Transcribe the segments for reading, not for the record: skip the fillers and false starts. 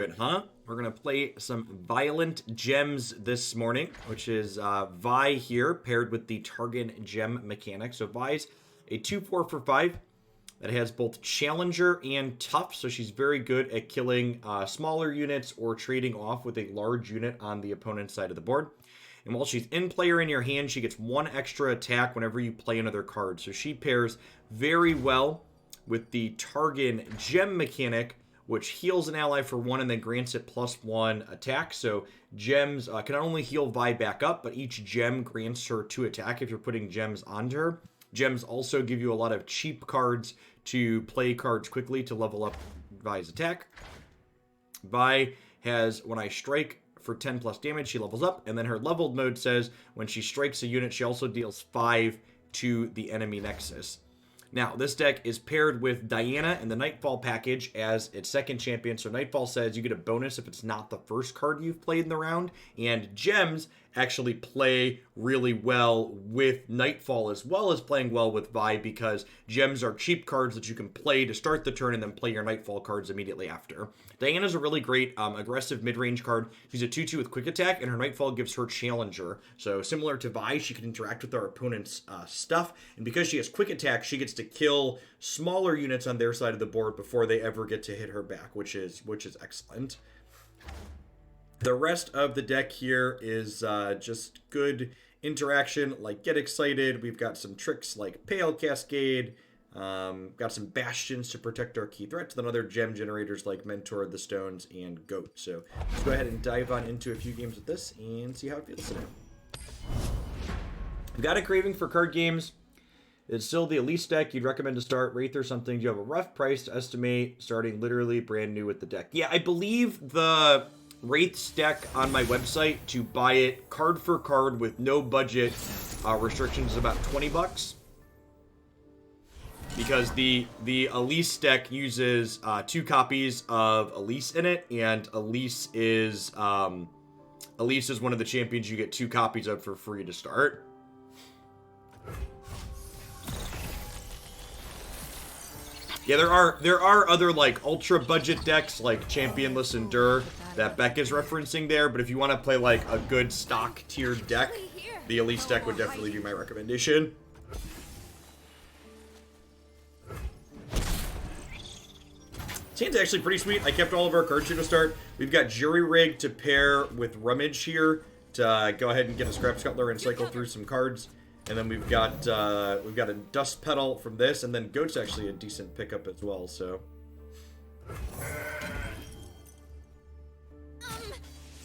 Good, huh? We're gonna play some Violent Gems this morning, which is Vi here paired with the Targan Gem mechanic. So Vi's a 2/4 for 5 that has both Challenger and Tough, so she's very good at killing smaller units or trading off with a large unit on the opponent's side of the board. And while she's in play or in your hand, she gets 1 extra attack whenever you play another card. So she pairs very well with the Targan Gem mechanic, which heals an ally for 1 and then grants it +1 attack. So gems can not only heal Vi back up, but each gem grants her 2 attack if you're putting gems onto her. Gems also give you a lot of cheap cards to play cards quickly to level up Vi's attack. Vi has, when I strike for 10 plus damage, she levels up, and then her leveled mode says when she strikes a unit, she also deals 5 to the enemy nexus. Now, this deck is paired with Diana and the Nightfall package as its second champion. So Nightfall says you get a bonus if it's not the first card you've played in the round. And Gems actually play really well with Nightfall as well as playing well with Vi, because Gems are cheap cards that you can play to start the turn and then play your Nightfall cards immediately after. Diana's a really great aggressive mid-range card. She's a 2/2 with quick attack, and her Nightfall gives her Challenger. So similar to Vi, she can interact with our opponent's stuff, and because she has quick attack, she gets to kill smaller units on their side of the board before they ever get to hit her back, which is excellent. The rest of the deck here is just good interaction, like Get Excited. We've got some tricks like Pale Cascade. Got some bastions to protect our key threats, then other gem generators like Mentor of the Stones and Goat. So let's go ahead and dive on into a few games with this and see how it feels today. I've got a craving for card games. It's still the Elise deck you'd recommend to start. Wraith or something. Do you have a rough price to estimate starting literally brand new with the deck? Yeah, I believe the Wraith's deck on my website, to buy it card for card with no budget restrictions, is about 20 bucks. Because the Elise deck uses 2 copies of Elise in it, and Elise is one of the champions you get 2 copies of for free to start. Yeah, there are other like ultra budget decks like Championless Endure that Beck is referencing there, but if you want to play like a good stock tiered deck, the Elise deck would definitely be my recommendation. This hand's actually pretty sweet. I kept all of our cards here to start. We've got Jury Rig to pair with Rummage here to go ahead and get a Scrap Scuttler and cycle through some cards. And then we've got a Dust Petal from this, and then Goat's actually a decent pickup as well, so.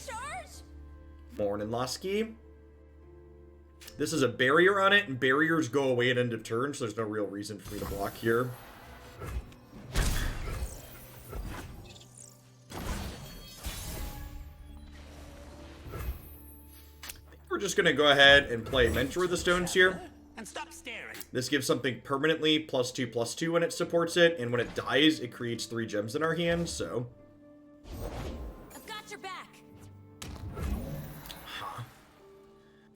Charge? Morning, Lasky. This is a barrier on it, and barriers go away at end of turn, so there's no real reason for me to block here. We're just going to go ahead and play Mentor of the Stones here. And stop staring. This gives something permanently +2/+2 when it supports it, and when it dies, it creates 3 gems in our hand, so. I've got your back.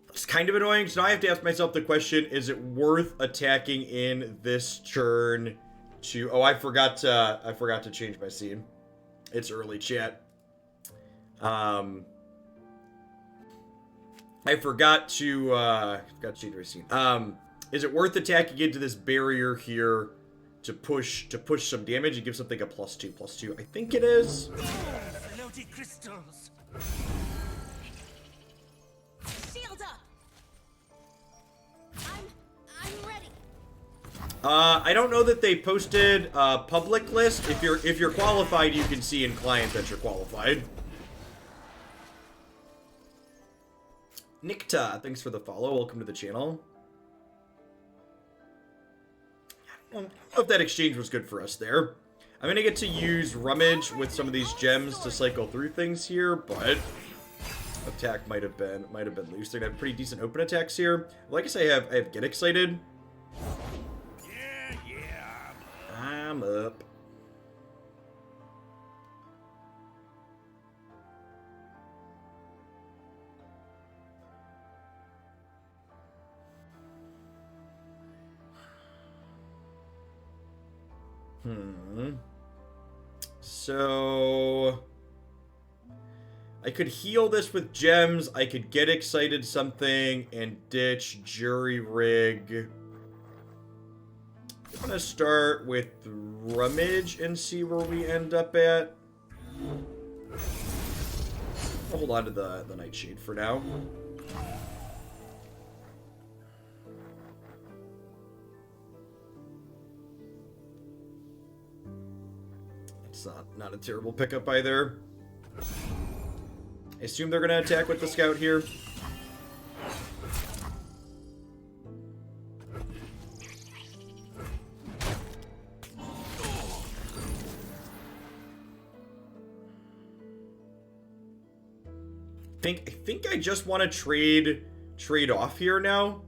It's kind of annoying, so now I have to ask myself the question, is it worth attacking in this turn to... Oh, I forgot to change my scene. It's early, chat. I forgot to change my scene. Is it worth attacking into this barrier here to push some damage and give something a +2/+2? I think it is. Floaty crystals. Shield up. I'm ready. I don't know that they posted a public list. If you're qualified, you can see in client that you're qualified. Nikta, thanks for the follow. Welcome to the channel. I don't know if that exchange was good for us there. I'm going to get to use Rummage with some of these gems to cycle through things here, but attack might have been loose. They're going to have pretty decent open attacks here. Like I say, I have Get Excited. Yeah. I'm up. So I could heal this with gems. I could get excited something and ditch jury rig. I'm gonna start with rummage and see where we end up at. I'll hold on to the nightshade for now. It's not a terrible pickup either. I assume they're gonna attack with the scout here. I think I just want to trade off here now.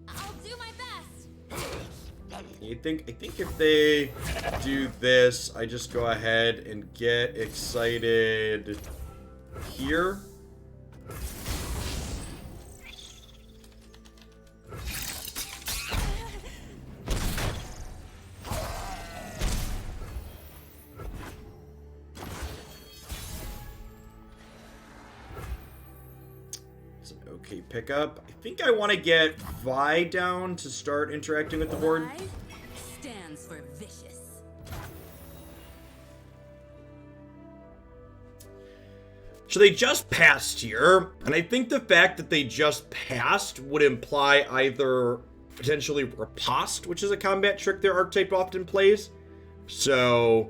I'll do my best. I think if they do this, I just go ahead and get excited here. Okay, pickup. I think I want to get Vi down to start interacting with the board. I stands for vicious. So they just passed here, and I think the fact that they just passed would imply either potentially riposte, which is a combat trick their archetype often plays. So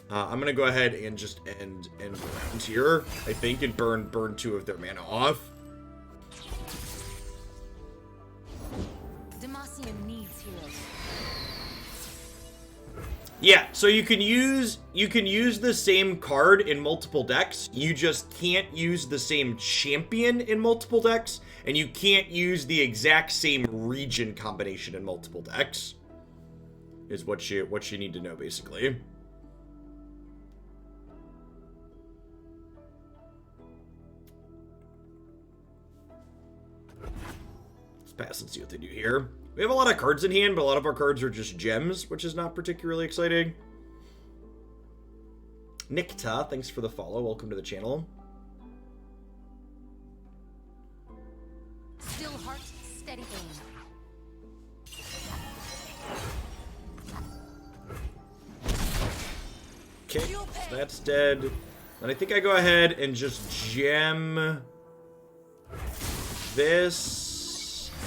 I'm gonna go ahead and just end round here, I think, and burn 2 of their mana off. Demacian needs heroes. Yeah, so you can use the same card in multiple decks. You just can't use the same champion in multiple decks, and you can't use the exact same region combination in multiple decks. Is what you need to know, basically. Let's pass and see what they do here. We have a lot of cards in hand, but a lot of our cards are just gems, which is not particularly exciting. Nikta, thanks for the follow. Welcome to the channel. Still heart, steady aim. Okay, so that's dead. Then I think I go ahead and just gem this.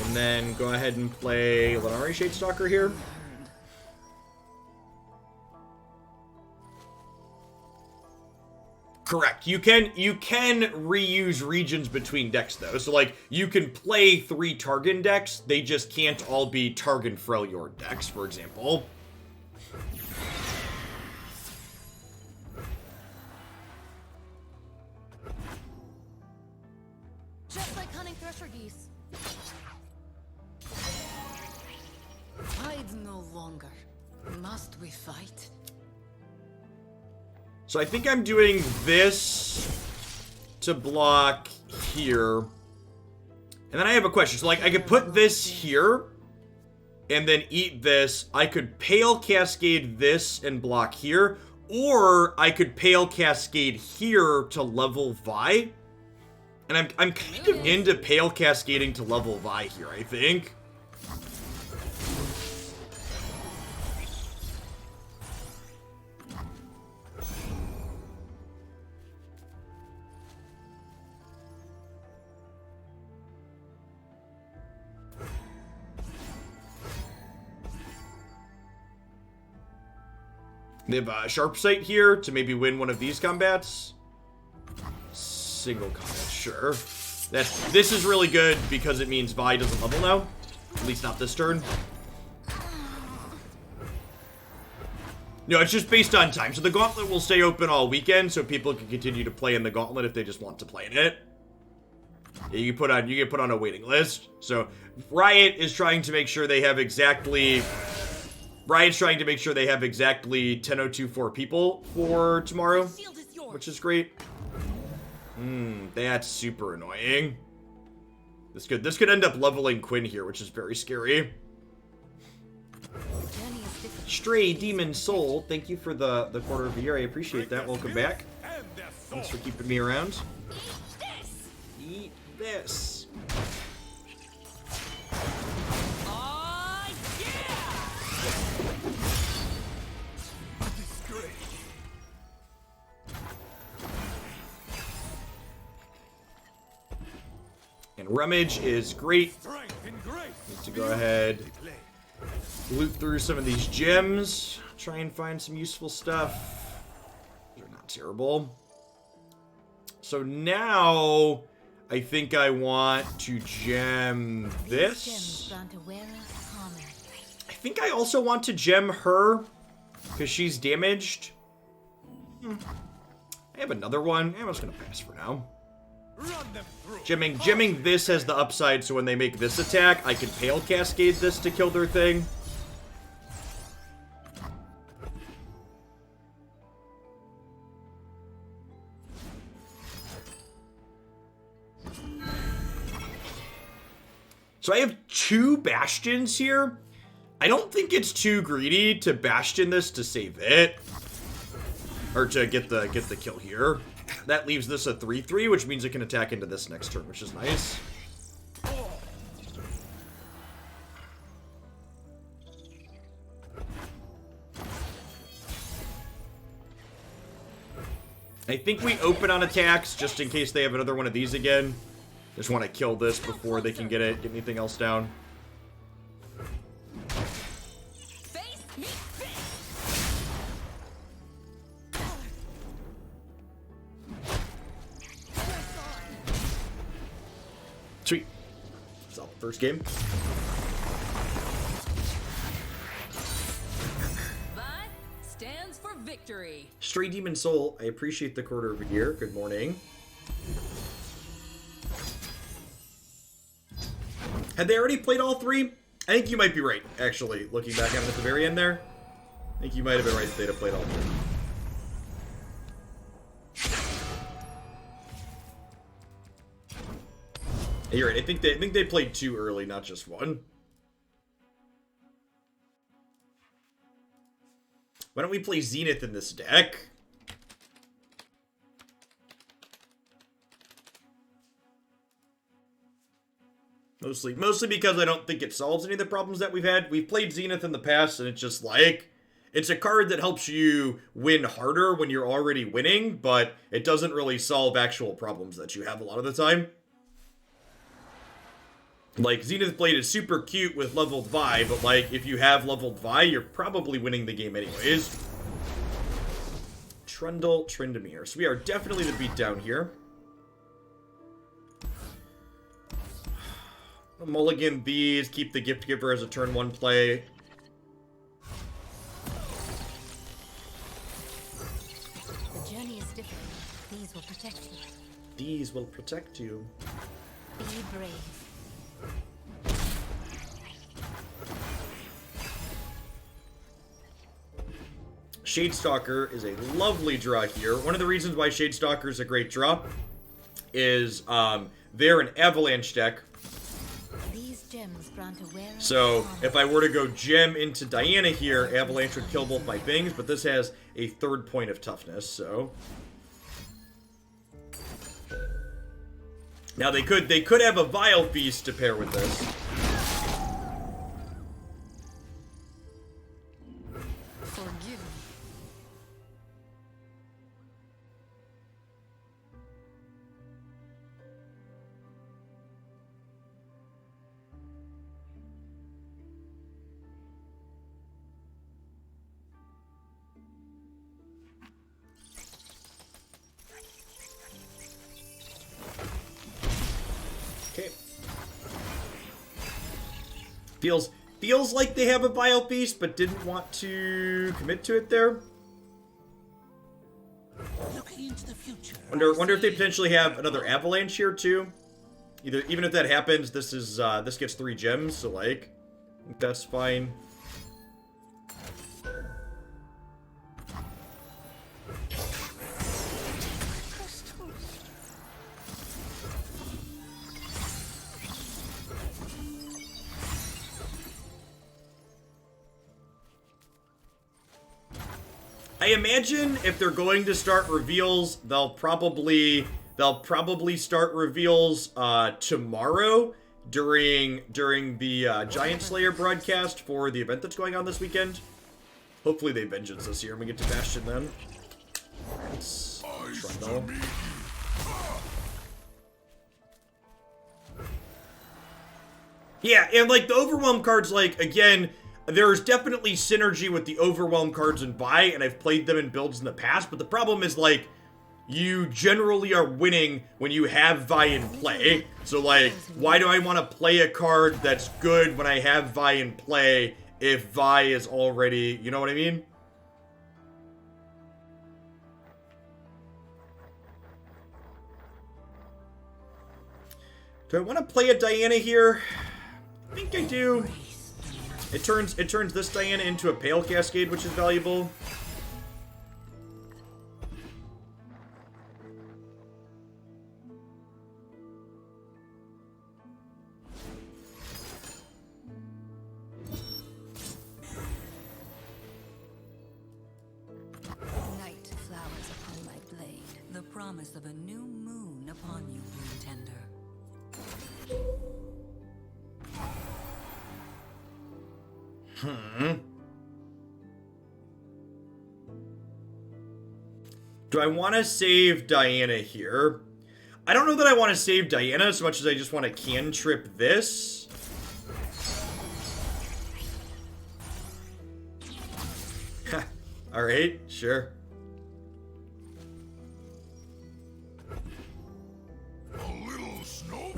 And then go ahead and play Lenari Shadestalker here. Correct. You can reuse regions between decks though. So like you can play 3 Targon decks. They just can't all be Targon Freljord decks, for example. Just like hunting thresher geese. Hide no longer. Must we fight? So I think I'm doing this to block here. And then I have a question. So like I could put this here and then eat this. I could Pale Cascade this and block here. Or I could Pale Cascade here to level Vi. And I'm kind of into Pale Cascading to level Vi here, I think. They have a Sharp Sight here to maybe win one of these combats. Single combat, sure. This is really good because it means Vi doesn't level now. At least not this turn. No, it's just based on time. So the Gauntlet will stay open all weekend, so people can continue to play in the Gauntlet if they just want to play in it. Yeah, you get put on a waiting list. So Riot is trying to make sure they have exactly... Riot's trying to make sure they have exactly 10,024 people for tomorrow, Shield is yours. which is great. That's super annoying. This could end up leveling Quinn here, which is very scary. The journey is difficult. Stray Demon Soul, thank you for the quarter of a year. I appreciate that. Welcome back. Thanks for keeping me around. Eat this. Oh, yeah! And Rummage is great. Need to go ahead, loot through some of these gems, try and find some useful stuff. They're not terrible. So now I think I want to gem this. I think I also want to gem her because she's damaged. I have another one. I'm just gonna pass for now. Gemming this has the upside, so when they make this attack, I can Pale Cascade this to kill their thing. So I have 2 Bastions here. I don't think it's too greedy to Bastion this to save it. Or to get the kill here. That leaves this a 3/3, which means it can attack into this next turn, which is nice. I think we open on attacks just in case they have another one of these again. Just want to kill this before they can get anything else down. Sweet. That's all. First game. Vi stands for victory. Stray Demon Soul, I appreciate the quarter of a year. Good morning. Had they already played all 3? I think you might be right, actually, looking back at it at the very end there. I think you might have been right that they'd have played all 3. You're right. I think they played 2 early, not just 1. Why don't we play Zenith in this deck? Mostly because I don't think it solves any of the problems that we've had. We've played Zenith in the past, and it's just like, it's a card that helps you win harder when you're already winning, but it doesn't really solve actual problems that you have a lot of the time. Like, Zenith Blade is super cute with leveled Vi, but like, if you have leveled Vi, you're probably winning the game anyways. Trundle, Tryndamere. So we are definitely the beat down here. Mulligan these, keep the Gift Giver as a turn 1 play. The journey is different. These will protect you. These will protect you. Be brave. Shadestalker is a lovely draw here. One of the reasons why Shadestalker is a great draw is they're an Avalanche deck. These gems grant awareness. So if I were to go gem into Diana here, Avalanche would kill both my things, but this has a 3rd point of toughness, so. Now they could have a Vile Beast to pair with this. Forgive me. Okay. Feels like they have a Vile Beast, but didn't want to commit to it there. Looking into the future. Wonder if they potentially have another Avalanche here too. Even if that happens, this gets 3 gems, so like, I think that's fine. I imagine if they're going to start reveals, they'll probably start reveals tomorrow during the Giant Slayer broadcast for the event that's going on this weekend. Hopefully they vengeance this year and we get to Bastion then. Let's Trundle. Yeah, and like the Overwhelm cards, like again, there's definitely synergy with the Overwhelm cards in Vi, and I've played them in builds in the past, but the problem is like you generally are winning when you have Vi in play. So like, why do I want to play a card that's good when I have Vi in play if Vi is already, you know what I mean? Do I want to play a Diana here? I think I do. It turns this Diana into a Pale Cascade, which is valuable. Night flowers upon my blade. The promise of a new moon upon you, Runeterra. Do I want to save Diana here? I don't know that I want to save Diana as much as I just want to cantrip this. Alright, sure. A little snow.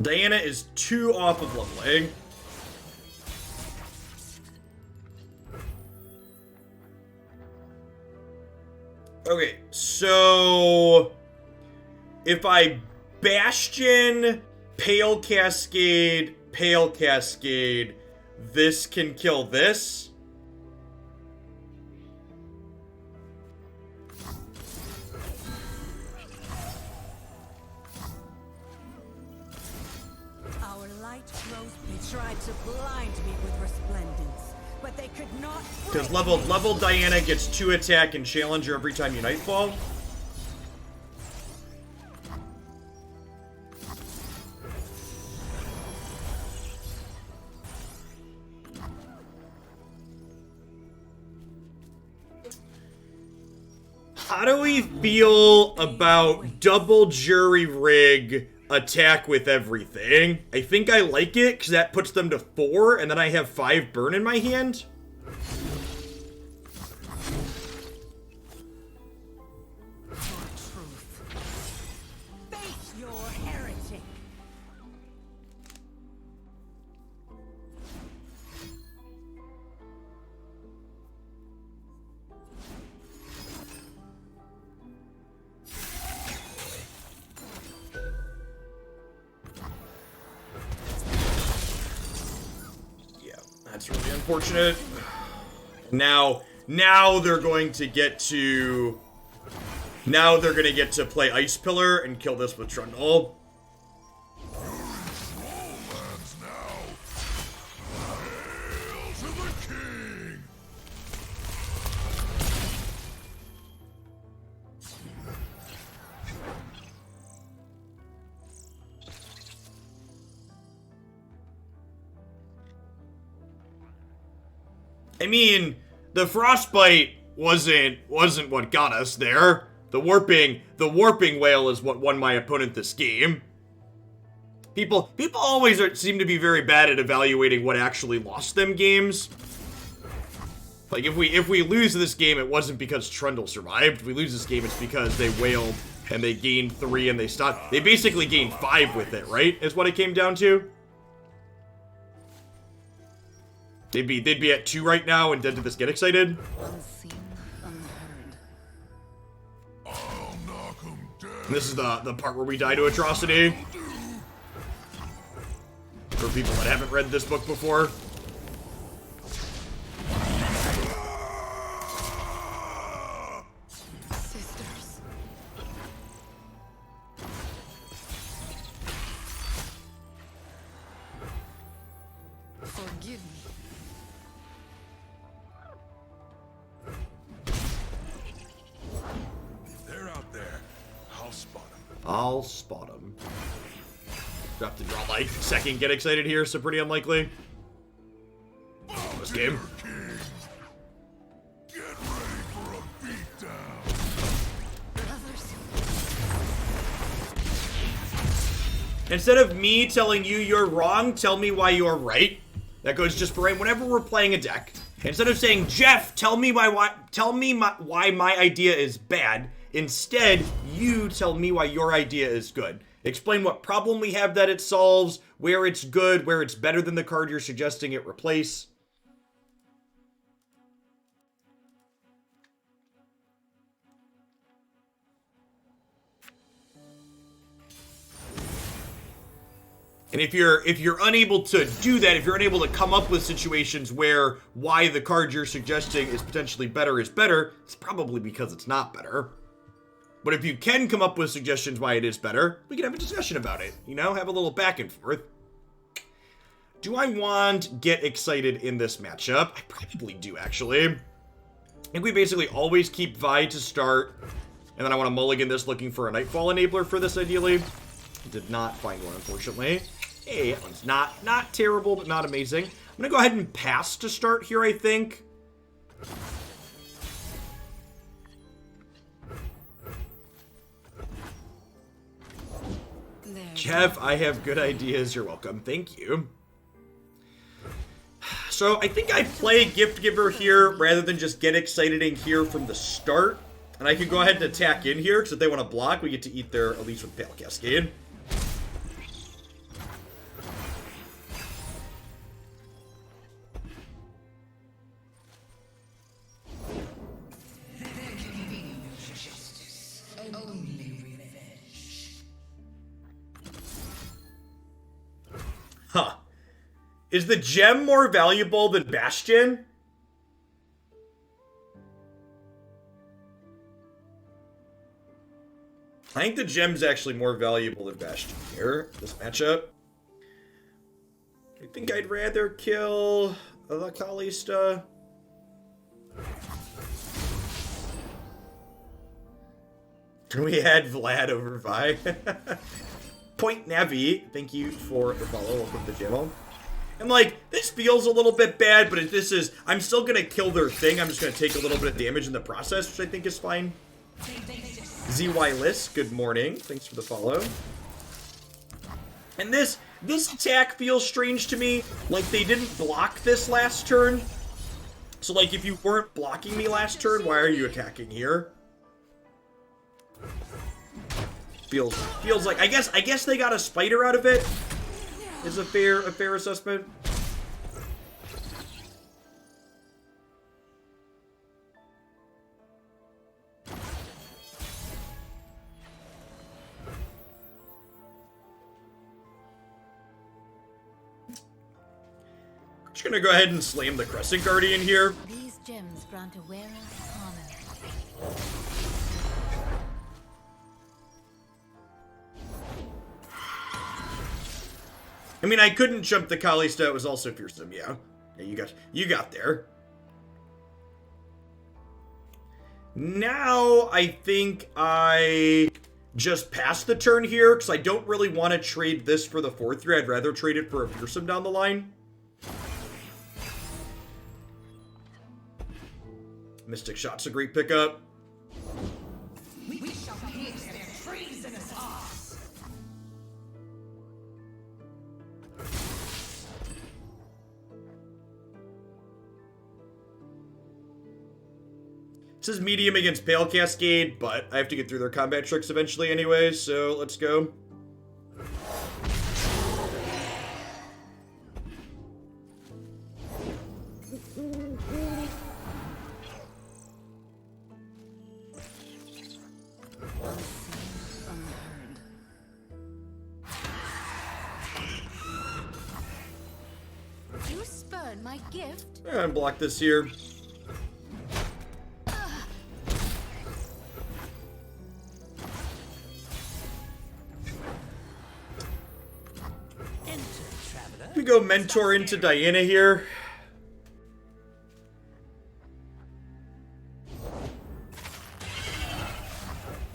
Diana is 2 off of leveling. Okay, so if I Bastion, Pale Cascade, this can kill this. Our light flows. They tried to blind me with resplendence, but they could not. Because level Diana gets 2 attack and Challenger every time you Nightfall. How do we feel about double jury rig attack with everything? I think I like it because that puts them to 4 and then I have 5 burn in my hand. Face your heretic. Yeah, that's really unfortunate. Now they're going to get to... Now they're going to get to play Ice Pillar and kill this with Trundle. Lands now. Hail to the king. I mean, the Frostbite wasn't what got us there. The warping whale is what won my opponent this game. People always seem to be very bad at evaluating what actually lost them games. Like if we lose this game, it wasn't because Trundle survived. If we lose this game, it's because they wailed and they gained 3 and they stopped. They basically gained 5 with it, right? Is what it came down to. They'd be at 2 right now, and did this get excited? Unseen, unheard. I'll knock 'em dead. And this is the part where we die to Atrocity. For people that haven't read this book before. Sisters. Forgive me. If they're out there, I'll spot them. I'll spot them. Do I have to draw like second get excited here, so pretty unlikely. This game. King, get ready for a beatdown. Brothers. Instead of me telling you you're wrong, tell me why you're right. That goes just for right whenever we're playing a deck. Instead of saying, Jeff, tell me why my idea is bad, instead, you tell me why your idea is good. Explain what problem we have that it solves, where it's good, where it's better than the card you're suggesting it replace. And if you're unable to do that, if you're unable to come up with situations where why the card you're suggesting is potentially better is better, it's probably because it's not better. But if you can come up with suggestions why it is better, we can have a discussion about it. You know, have a little back and forth. Do I want Get Excited in this matchup? I probably do, actually. I think we basically always keep Vi to start. And then I want to mulligan this looking for a Nightfall enabler for this, ideally. Did not find one, unfortunately. Hey, that one's not terrible, but not amazing. I'm going to go ahead and pass to start here, I think. There. Jeff, I have good ideas. You're welcome. Thank you. So I think I play Gift Giver here rather than just Get Excited in here from the start. And I can go ahead and attack in here, because if they want to block, we get to eat their Elise with Pale Cascade. Huh. Is the gem more valuable than Bastion? I think the gem's actually more valuable than Bastion here, this matchup. I think I'd rather kill the Kalista. Can we add Vlad over Vi? Point Navi, thank you for the follow. Welcome to the channel. And like, this feels a little bit bad, but this is, I'm still gonna kill their thing. I'm just gonna take a little bit of damage in the process, which I think is fine. ZY List, good morning. Thanks for the follow. And this attack feels strange to me. Like, they didn't block this last turn. So like, if you weren't blocking me last turn, why are you attacking here? Feels like, I guess they got a spider out of it. Is a fair assessment. Just gonna go ahead and slam the Crescent Guardian here. These gems grant a wearer harmony. I mean, I couldn't jump the Kalista. It was also fearsome. Yeah, you got there. Now I think I just pass the turn here because I don't really want to trade this for the 4/3. I'd rather trade it for a fearsome down the line. Mystic Shot's a great pickup. We shall pierce their treasonous hearts. This is medium against Pale Cascade, but I have to get through their combat tricks eventually anyway, so let's go. My gift? Unblock this here. We go mentor into Diana here.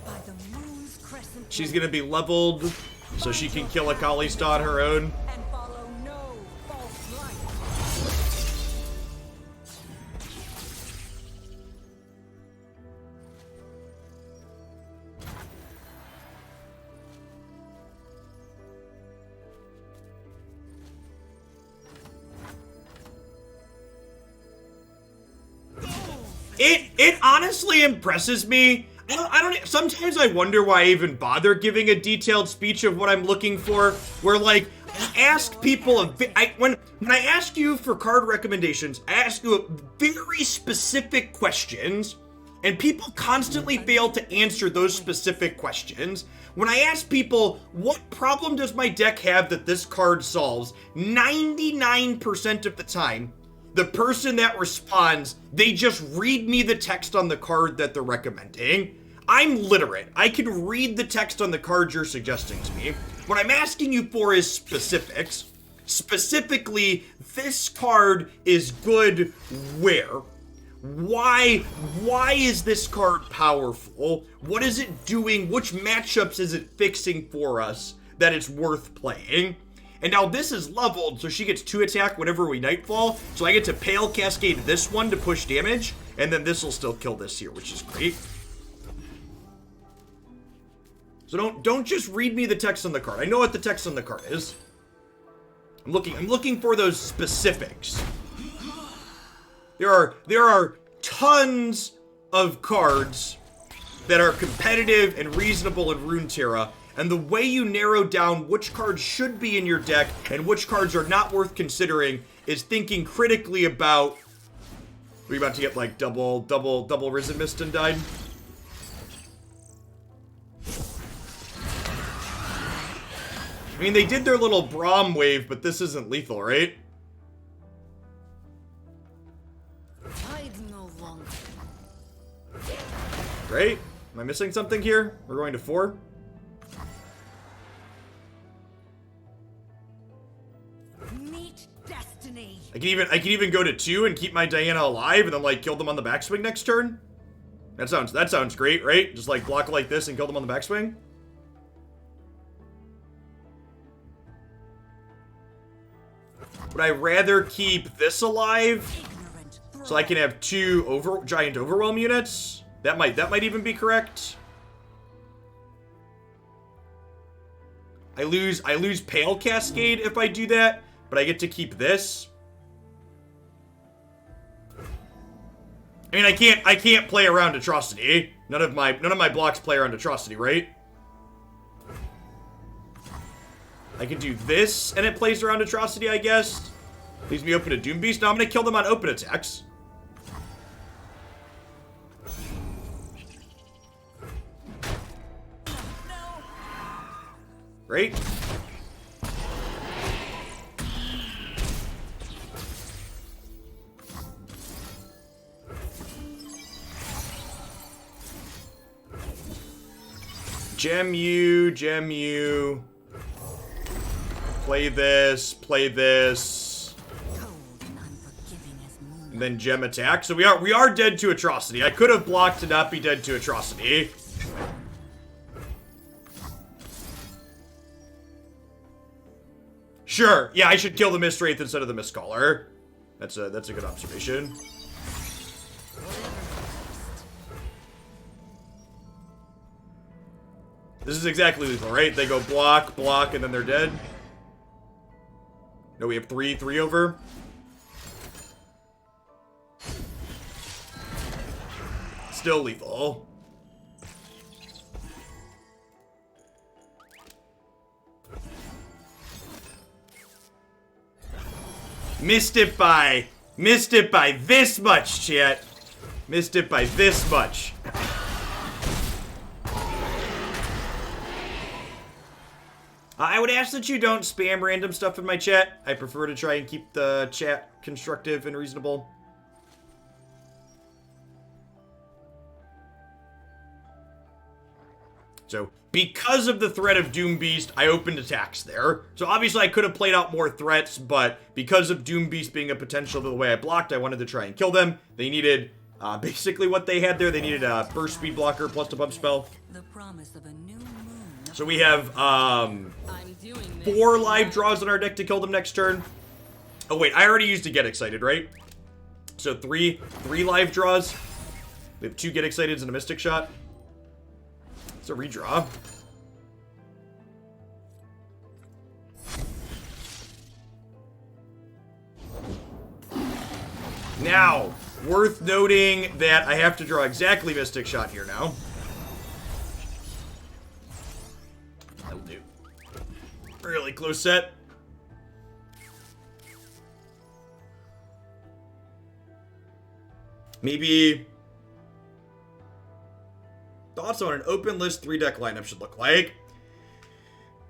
By the moon's crescent She's gonna be leveled so she can kill a Kalista on her own. and follow no false light. It honestly impresses me. I don't. Sometimes I wonder why I even bother giving a detailed speech of what I'm looking for. Where like I ask people when I ask you for card recommendations, I ask you very specific questions, and people constantly fail to answer those specific questions. When I ask people, what problem does my deck have that this card solves? 99% of the time, the person that responds, they just read me the text on the card that they're recommending. I'm literate. I can read the text on the card you're suggesting to me. What I'm asking you for is specifics. Specifically, this card is good where? Why is this card powerful? What is it doing? Which matchups is it fixing for us that it's worth playing? And now this is leveled, so she gets 2 attack whenever we Nightfall. So I get to Pale Cascade this one to push damage, and then this will still kill this here, which is great. So don't just read me the text on the card. I know what the text on the card is. I'm looking for those specifics. There are tons of cards that are competitive and reasonable in Runeterra. And the way you narrow down which cards should be in your deck and which cards are not worth considering is thinking critically about... Are we about to get like double Risen Mist and died? I mean, they did their little Braum wave, but this isn't lethal, right? Hide no longer. Great. Am I missing something here? We're going to 4? Meet destiny. I can even go to 2 and keep my Diana alive and then like kill them on the backswing next turn. That sounds great, right? Just like block like this and kill them on the backswing. Would I rather keep this alive so I can have 2 giant overwhelm units? That might even be correct. I lose Pale Cascade if I do that, but I get to keep this. I mean, I can't play around Atrocity. None of my blocks play around Atrocity, right? I can do this, and it plays around Atrocity, I guess. Leaves me open to Doom Beast. Now I'm gonna kill them on open attacks. Great. Gem you. Play this. And then gem attack. So we are dead to Atrocity. I could have blocked to not be dead to Atrocity. Sure. Yeah, I should kill the Mist Wraith instead of the Mist Caller. That's a good observation. This is exactly lethal, right? They go block, and then they're dead. No, we have 3 over. Still lethal. Missed it by this much, chat. Missed it by this much. I would ask that you don't spam random stuff in my chat. I prefer to try and keep the chat constructive and reasonable. So, because of the threat of Doom Beast, I opened attacks there. So obviously I could have played out more threats, but because of Doom Beast being a potential the way I blocked, I wanted to try and kill them. They needed, basically what they had there, they needed a burst speed blocker plus the bump spell. The promise of a new moon. So we have, 4 live draws on our deck to kill them next turn. Oh wait, I already used a Get Excited, right? So three live draws. We have 2 Get Exciteds and a Mystic Shot. It's a redraw. Now, worth noting that I have to draw exactly Mystic Shot here now. That'll do. Really close set. Maybe thoughts on an open list 3-deck lineup should look like.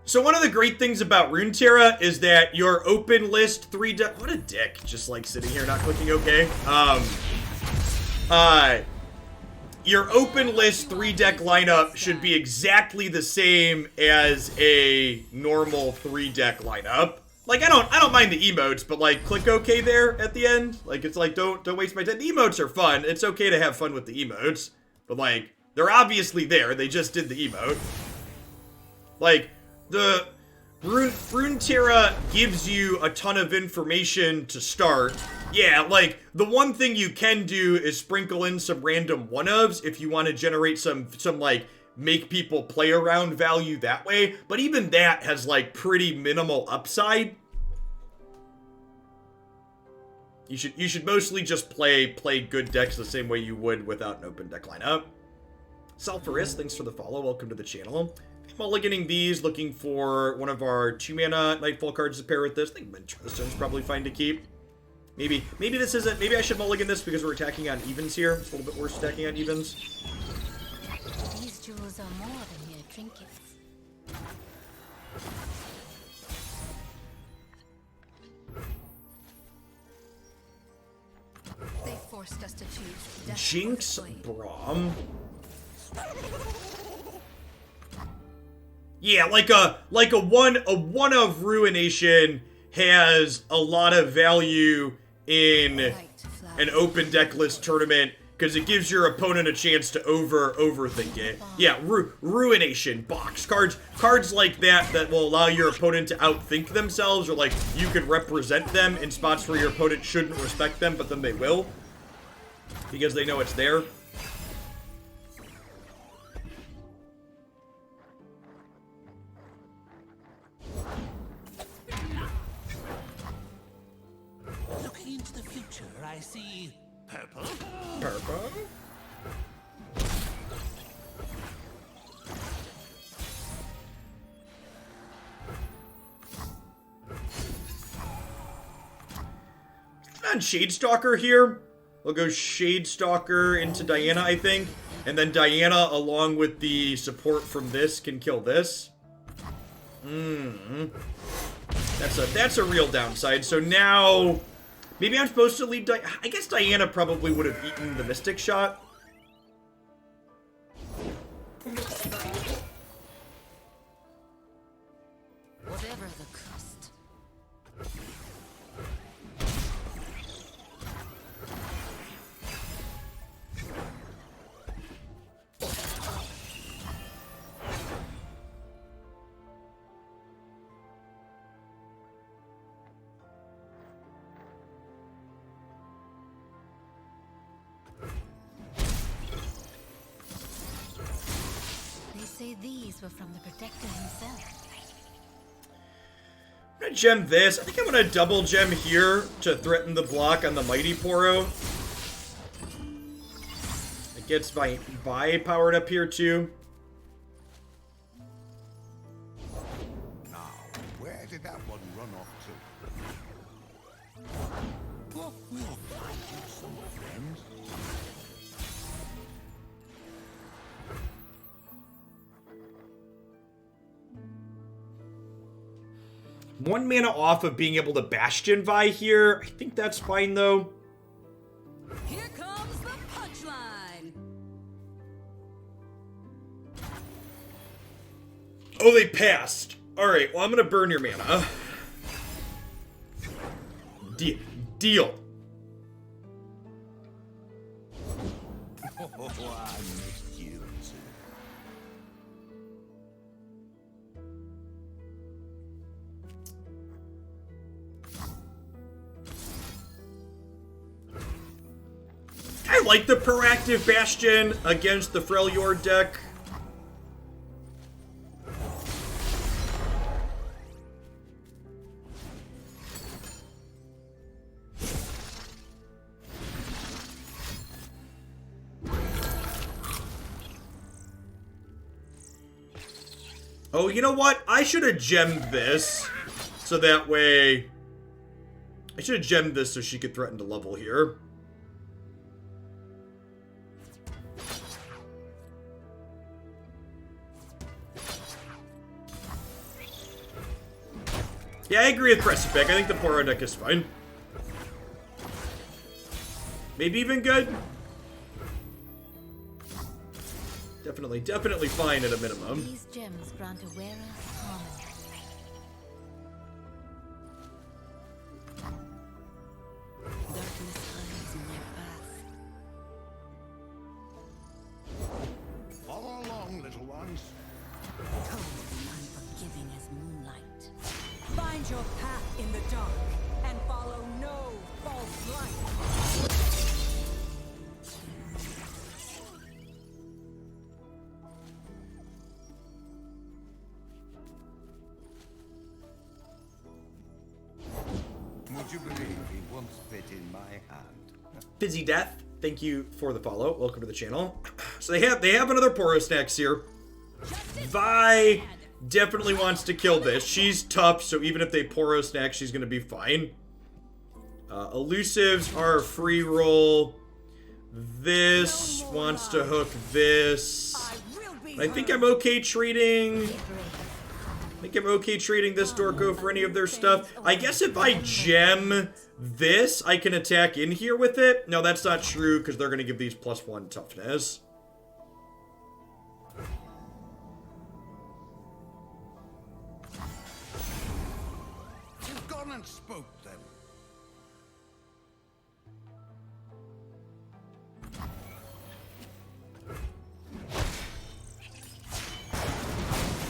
So one of the great things about Runeterra is that your open list 3-deck... What a dick. Just like sitting here not clicking okay. Your open list 3-deck lineup should be exactly the same as a normal 3-deck lineup. Like, I don't mind the emotes, but like, click OK there at the end. Like, it's like, don't waste my time. The emotes are fun. It's okay to have fun with the emotes. But like, they're obviously there. They just did the emote. Like, the Runeterra gives you a ton of information to start. Yeah, like, the one thing you can do is sprinkle in some random one-ofs if you want to generate some like, make people play around value that way. But even that has, like, pretty minimal upside. You should mostly just play good decks the same way you would without an open deck lineup. Salfaris, thanks for the follow. Welcome to the channel. Mulliganing these, looking for one of our 2-mana Nightfall cards to pair with this. I think Stone's probably fine to keep. Maybe this isn't... Maybe I should mulligan this because we're attacking on evens here. It's a little bit worse attacking on evens. These jewels are more than mere trinkets. They forced us to choose death Jinx or flame. Braum. Yeah, like a one of Ruination has a lot of value in an open deck list tournament because it gives your opponent a chance to overthink it. Yeah, Ruination box cards like that will allow your opponent to outthink themselves, or like you can represent them in spots where your opponent shouldn't respect them, but then they will because they know it's there. Looking into the future, I see purple. Purple. On Shadestalker here. We'll go Shadestalker into Diana, I think. And then Diana, along with the support from this, can kill this. That's a real downside. So now, maybe I'm supposed to lead I guess Diana probably would have eaten the Mystic Shot. Whatever the cost. They say these were from the Protector himself. I'm gonna gem this. I think I'm gonna double gem here to threaten the block on the Mighty Poro. It gets Vi powered up here too. Now, where did that one run off to? Well, we'll find you some friends. 1 mana off of being able to Bastion Vi here. I think that's fine, though. Here comes the punchline. Oh, they passed. Alright, well, I'm gonna burn your mana. Deal. Oh, I missed you too. I like the proactive Bastion against the Freljord deck. Oh, you know what? I should have gemmed this, so that way... I should have gemmed this so she could threaten to level here. Yeah, I agree with Precipic. I think the Poro deck is fine. Maybe even good. Definitely fine at a minimum. These gems grant a wearer harmony. Darkness hides in their path. Follow along, little ones. Cold and unforgiving as moonlight. Find your path in the dark and follow no false light. Would you believe he once fit in my hand? Fizzy Death, thank you for the follow. Welcome to the channel. So they have another Poros next here. Vi definitely wants to kill this. She's tough, so even if they Poros next, she's gonna be fine. Elusives are a free roll. This wants to hook this. I think I'm okay trading. I think I'm okay trading this Dorko for any of their stuff. I guess if I gem this, I can attack in here with it. No, that's not true, because they're going to give these +1 toughness. You've gone and spoke them.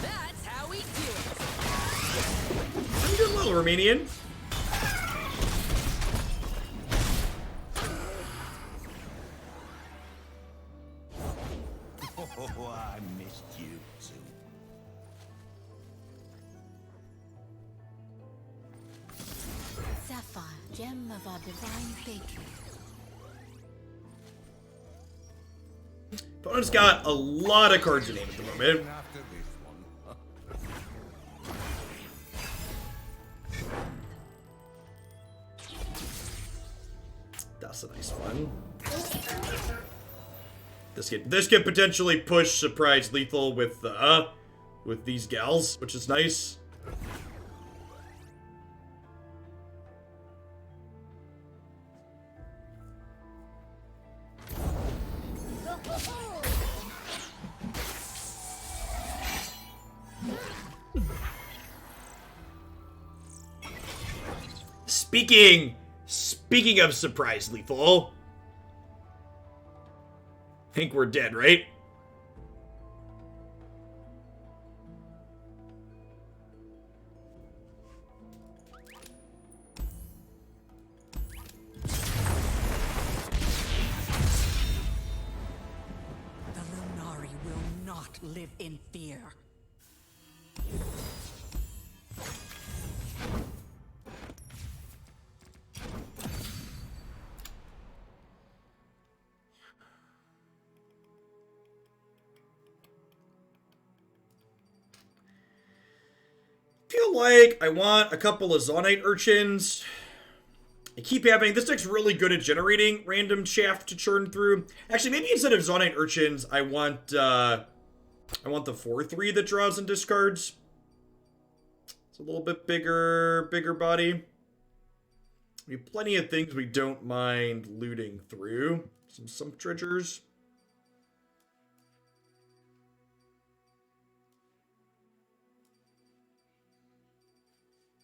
That's how we do it. I'm doing a little Romanian. Oh, I missed you too. Sapphire, gem of our divine patron. Opponent's got a lot of cards in hand at the moment. After this one. That's a nice one. This could potentially push surprise lethal with these gals, which is nice. Speaking of surprise lethal, I think we're dead, right? The Lunari will not live in fear. Feel like I want a couple of Zonite Urchins. I keep having... This deck's really good at generating random chaff to churn through. Actually, maybe instead of Zonite Urchins, I want the 4/3 that draws and discards. It's a little bit bigger body. We have plenty of things we don't mind looting through. Some treasures.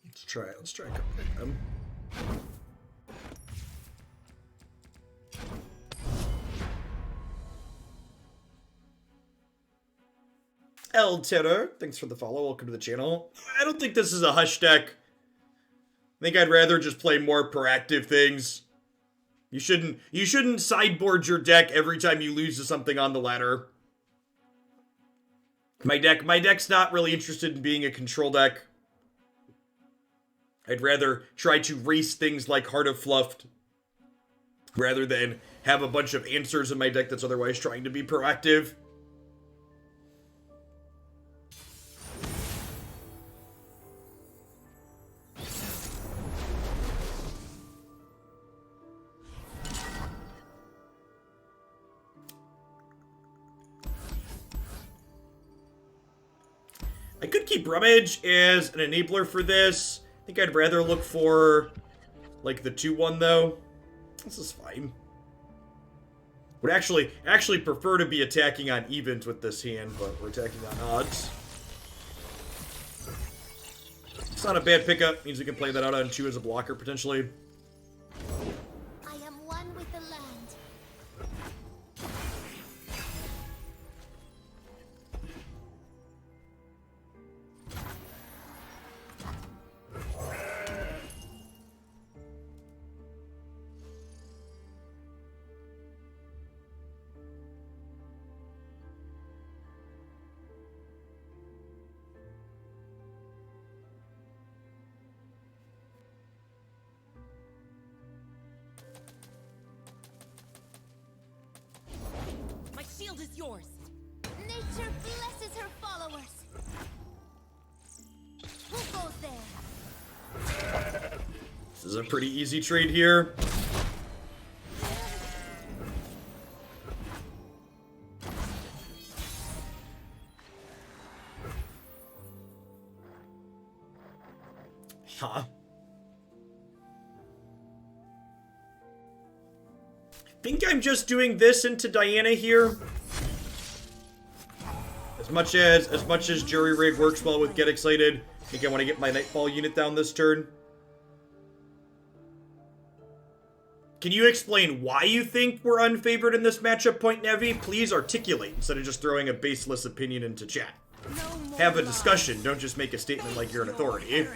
Let's try a couple of them. El Terror, thanks for the follow. Welcome to the channel. I don't think this is a Hush deck. I think I'd rather just play more proactive things. You shouldn't sideboard your deck every time you lose to something on the ladder. My deck's not really interested in being a control deck. I'd rather try to race things like Heart of Fluffed rather than have a bunch of answers in my deck that's otherwise trying to be proactive. I could keep Rummage as an enabler for this. I think I'd rather look for, like, the 2-1, though. This is fine. Would actually prefer to be attacking on evens with this hand, but we're attacking on odds. It's not a bad pickup. Means we can play that out on 2 as a blocker, potentially. I am one with the land. My shield is yours. Nature blesses her followers. Who goes there? This is a pretty easy trade here. Huh. I think I'm just doing this into Diana here. As much as Jury Rig works well with Get Excited, I think I want to get my Nightfall unit down this turn. Can you explain why you think we're unfavored in this matchup, Point Nevi? Please articulate instead of just throwing a baseless opinion into chat. Have a discussion, don't just make a statement like you're an authority.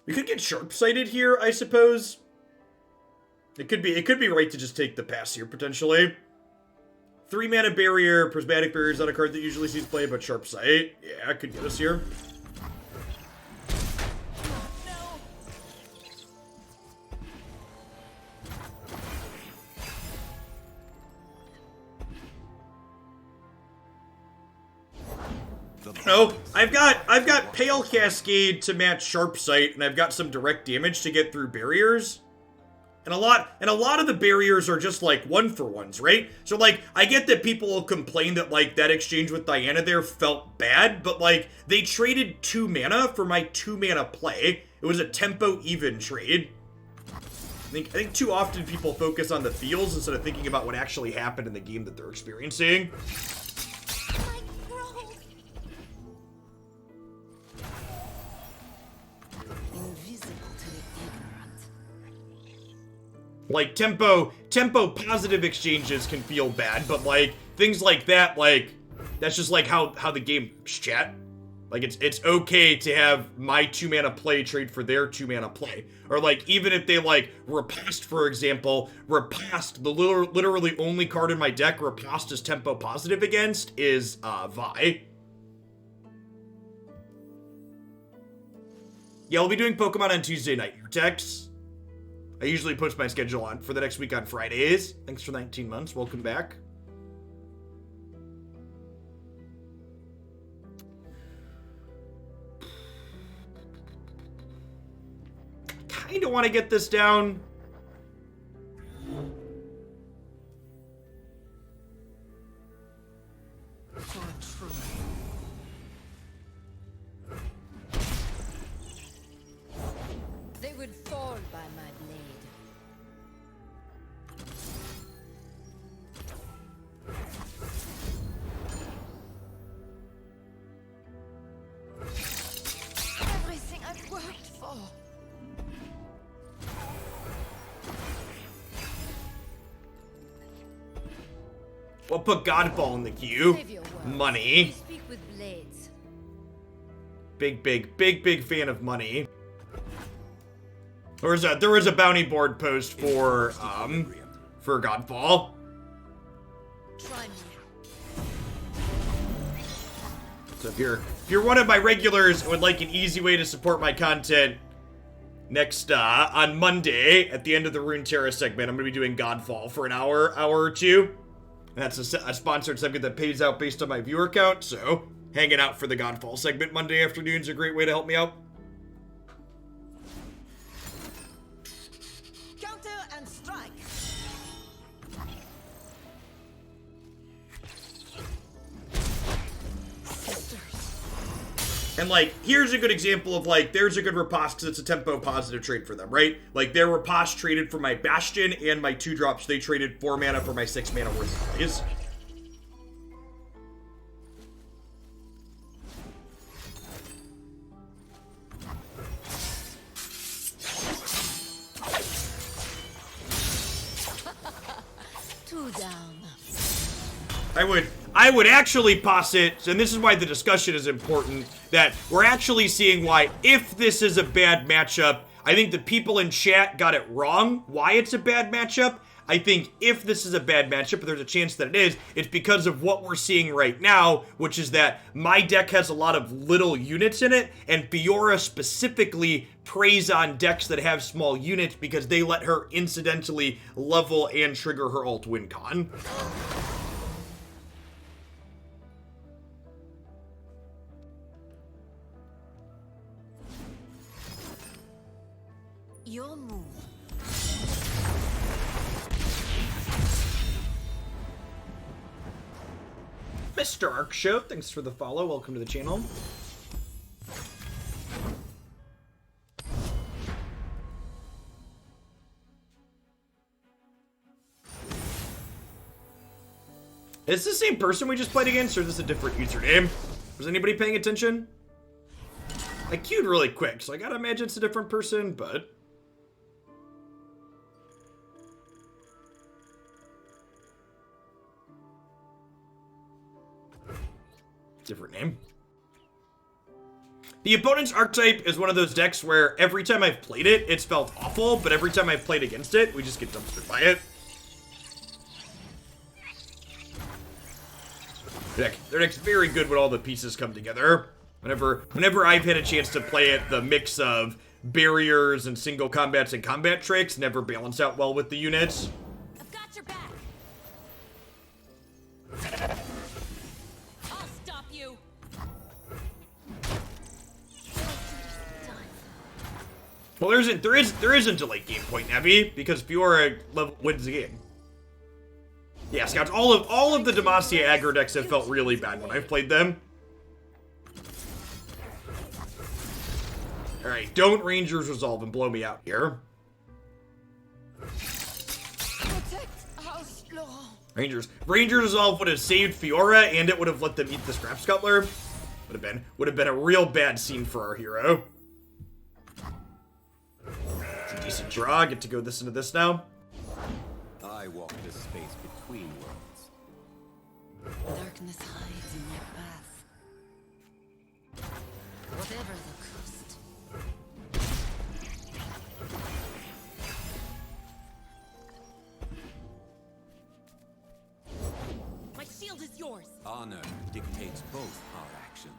We could get sharp-sighted here, I suppose. It could be right to just take the pass here, potentially. 3-mana barrier, prismatic barrier is not a card that usually sees play, but sharp sight, yeah, could get us here. No, I've got Pale Cascade to match Sharp Sight, and I've got some direct damage to get through barriers. And a lot of the barriers are just like 1-for-1s, right? So like, I get that people will complain that like that exchange with Diana there felt bad, but like they traded 2 mana for my 2 mana play. It was a tempo even trade. I think too often people focus on the feels instead of thinking about what actually happened in the game that they're experiencing. Like, tempo positive exchanges can feel bad, but, like, things like that, like, that's just, like, how the game works, chat. Like, it's okay to have my 2-mana play trade for their 2-mana play. Or, like, even if they, like, Riposte, for example, Riposte, the literally only card in my deck Riposte is tempo positive against is, Vi. Yeah, we'll be doing Pokemon on Tuesday night. Your texts. I usually post my schedule on for the next week on Fridays. Thanks for 19 months. Welcome back. Kind of want to get this down. could fall by my blade. Everything I've worked for. We'll put Godfall in the queue. Save your words. Money. We speak with blades. Big fan of money. There was a bounty board post for Godfall. Try me. So if you're one of my regulars and would like an easy way to support my content, next on Monday at the end of the Runeterra segment, I'm gonna be doing Godfall for an hour or two. And that's a sponsored segment that pays out based on my viewer count, so hanging out for the Godfall segment Monday afternoon is a great way to help me out. Counter and strike. And, like, here's a good example of, like, there's a good riposte because it's a tempo positive trade for them, right? Like, their riposte traded for my Bastion and my 2-drops. They traded 4 mana for my 6 mana worth of plays. Two down. I would actually posit, and this is why the discussion is important, that we're actually seeing why, if this is a bad matchup, I think the people in chat got it wrong, why it's a bad matchup. I think if this is a bad matchup, but there's a chance that it is, it's because of what we're seeing right now, which is that my deck has a lot of little units in it, and Fiora specifically preys on decks that have small units because they let her incidentally level and trigger her ult win con. Your move. Mr. Arc Show, thanks for the follow. Welcome to the channel. Is this the same person we just played against, or is this a different username? Was anybody paying attention? I queued really quick, so I gotta imagine it's a different person, but... different name. The opponent's archetype is one of those decks where every time I've played it, it's felt awful, but every time I've played against it, we just get dumpstered by it. Their deck's very good when all the pieces come together. Whenever I've had a chance to play it, the mix of barriers and single combats and combat tricks never balance out well with the units. I've got your back. I'll stop you. Well, there isn't a late game point, Nebby, because Fiora wins the game. Yeah, Scouts, all of the Demacia aggro decks have felt really bad when I've played them. Alright, don't Rangers Resolve and blow me out here. Protect our slow. Rangers Resolve would have saved Fiora, and it would have let them eat the Scrap Scuttler. Would have been a real bad scene for our hero. It's a decent draw. Get to go this into this now. I walk this space between worlds. Darkness hides in your path. Whatever the cost. My shield is yours. Honor dictates both our actions.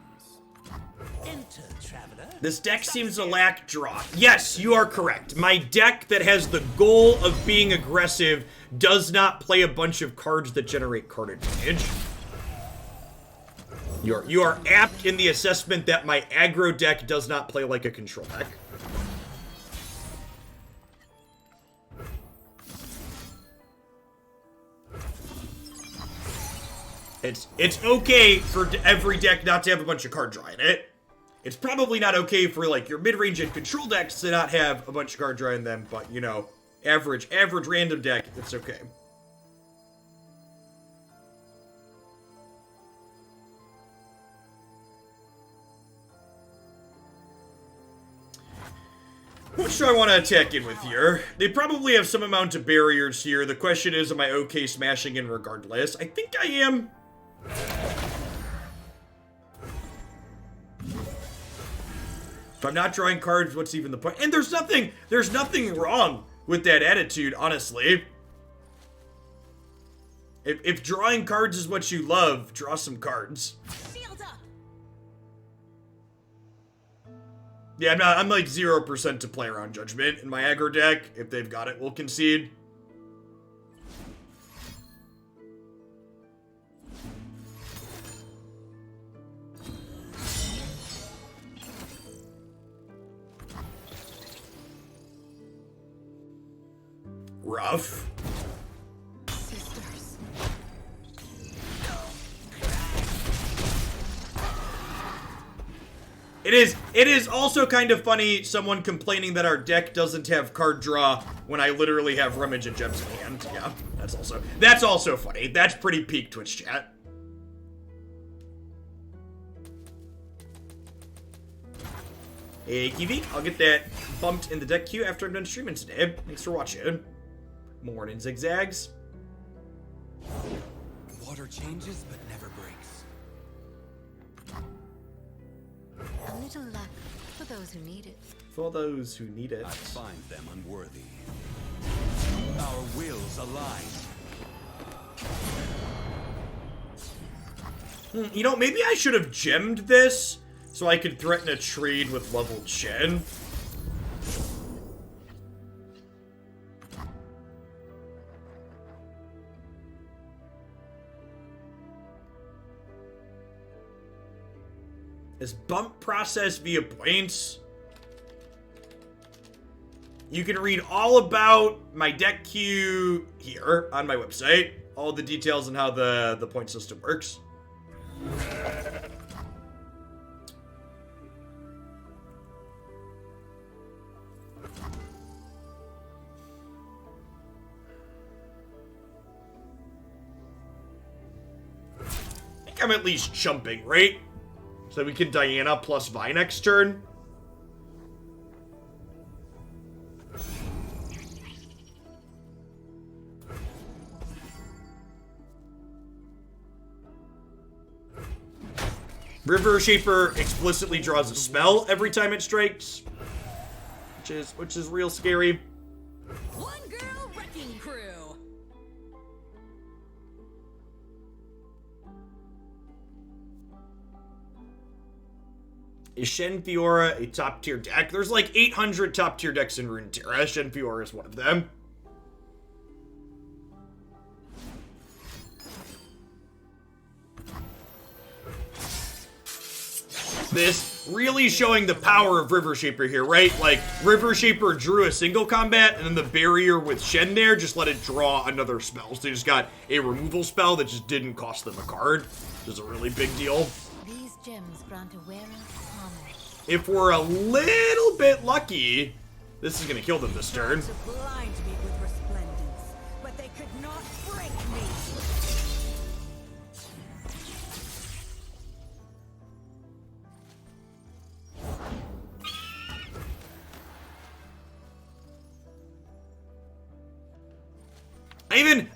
Enter, traveler. This deck seems to lack draw. Yes, you are correct. My deck that has the goal of being aggressive does not play a bunch of cards that generate card advantage. You are apt in the assessment that my aggro deck does not play like a control deck. It's okay for every deck not to have a bunch of card draw in it. It's probably not okay for, like, your mid-range and control decks to not have a bunch of card draw in them, but, you know, average random deck, it's okay. Which do I want to attack in with here? They probably have some amount of barriers here. The question is, am I okay smashing in regardless? I think I am. If I'm not drawing cards, what's even the point? And there's nothing wrong with that attitude, honestly. If drawing cards is what you love, draw some cards. Yeah, I'm like 0% to play around Judgment in my aggro deck. If they've got it, we'll concede. Rough. Sisters. It is also kind of funny someone complaining that our deck doesn't have card draw when I literally have Rummage and Gems in hand. Yeah, that's also funny. That's pretty peak Twitch chat. Hey, Kiwi, I'll get that bumped in the deck queue after I'm done streaming today. Thanks for watching. Morning, Zigzags. Water changes but never breaks. A little luck for those who need it. For those who need it. I find them unworthy. Our wills align. You know, maybe I should have gemmed this so I could threaten a trade with leveled Shen. Is bump process via points? You can read all about my deck queue here on my website. All the details on how the point system works. I think I'm at least jumping, right? So we can Diana plus Vi next turn. River Shaper explicitly draws a spell every time it strikes, which is real scary. One girl wrecking crew. Is Shen Fiora a top tier deck? There's like 800 top tier decks in Runeterra. Shen Fiora is one of them. This really showing the power of River Shaper here, right? Like, River Shaper drew a single combat, and then the barrier with Shen there just let it draw another spell. So they just got a removal spell that just didn't cost them a card, which is a really big deal. These gems grant awareness, harmony. If we're a little bit lucky, this is going to kill them this turn. To blind me with resplendence, but they could not break me.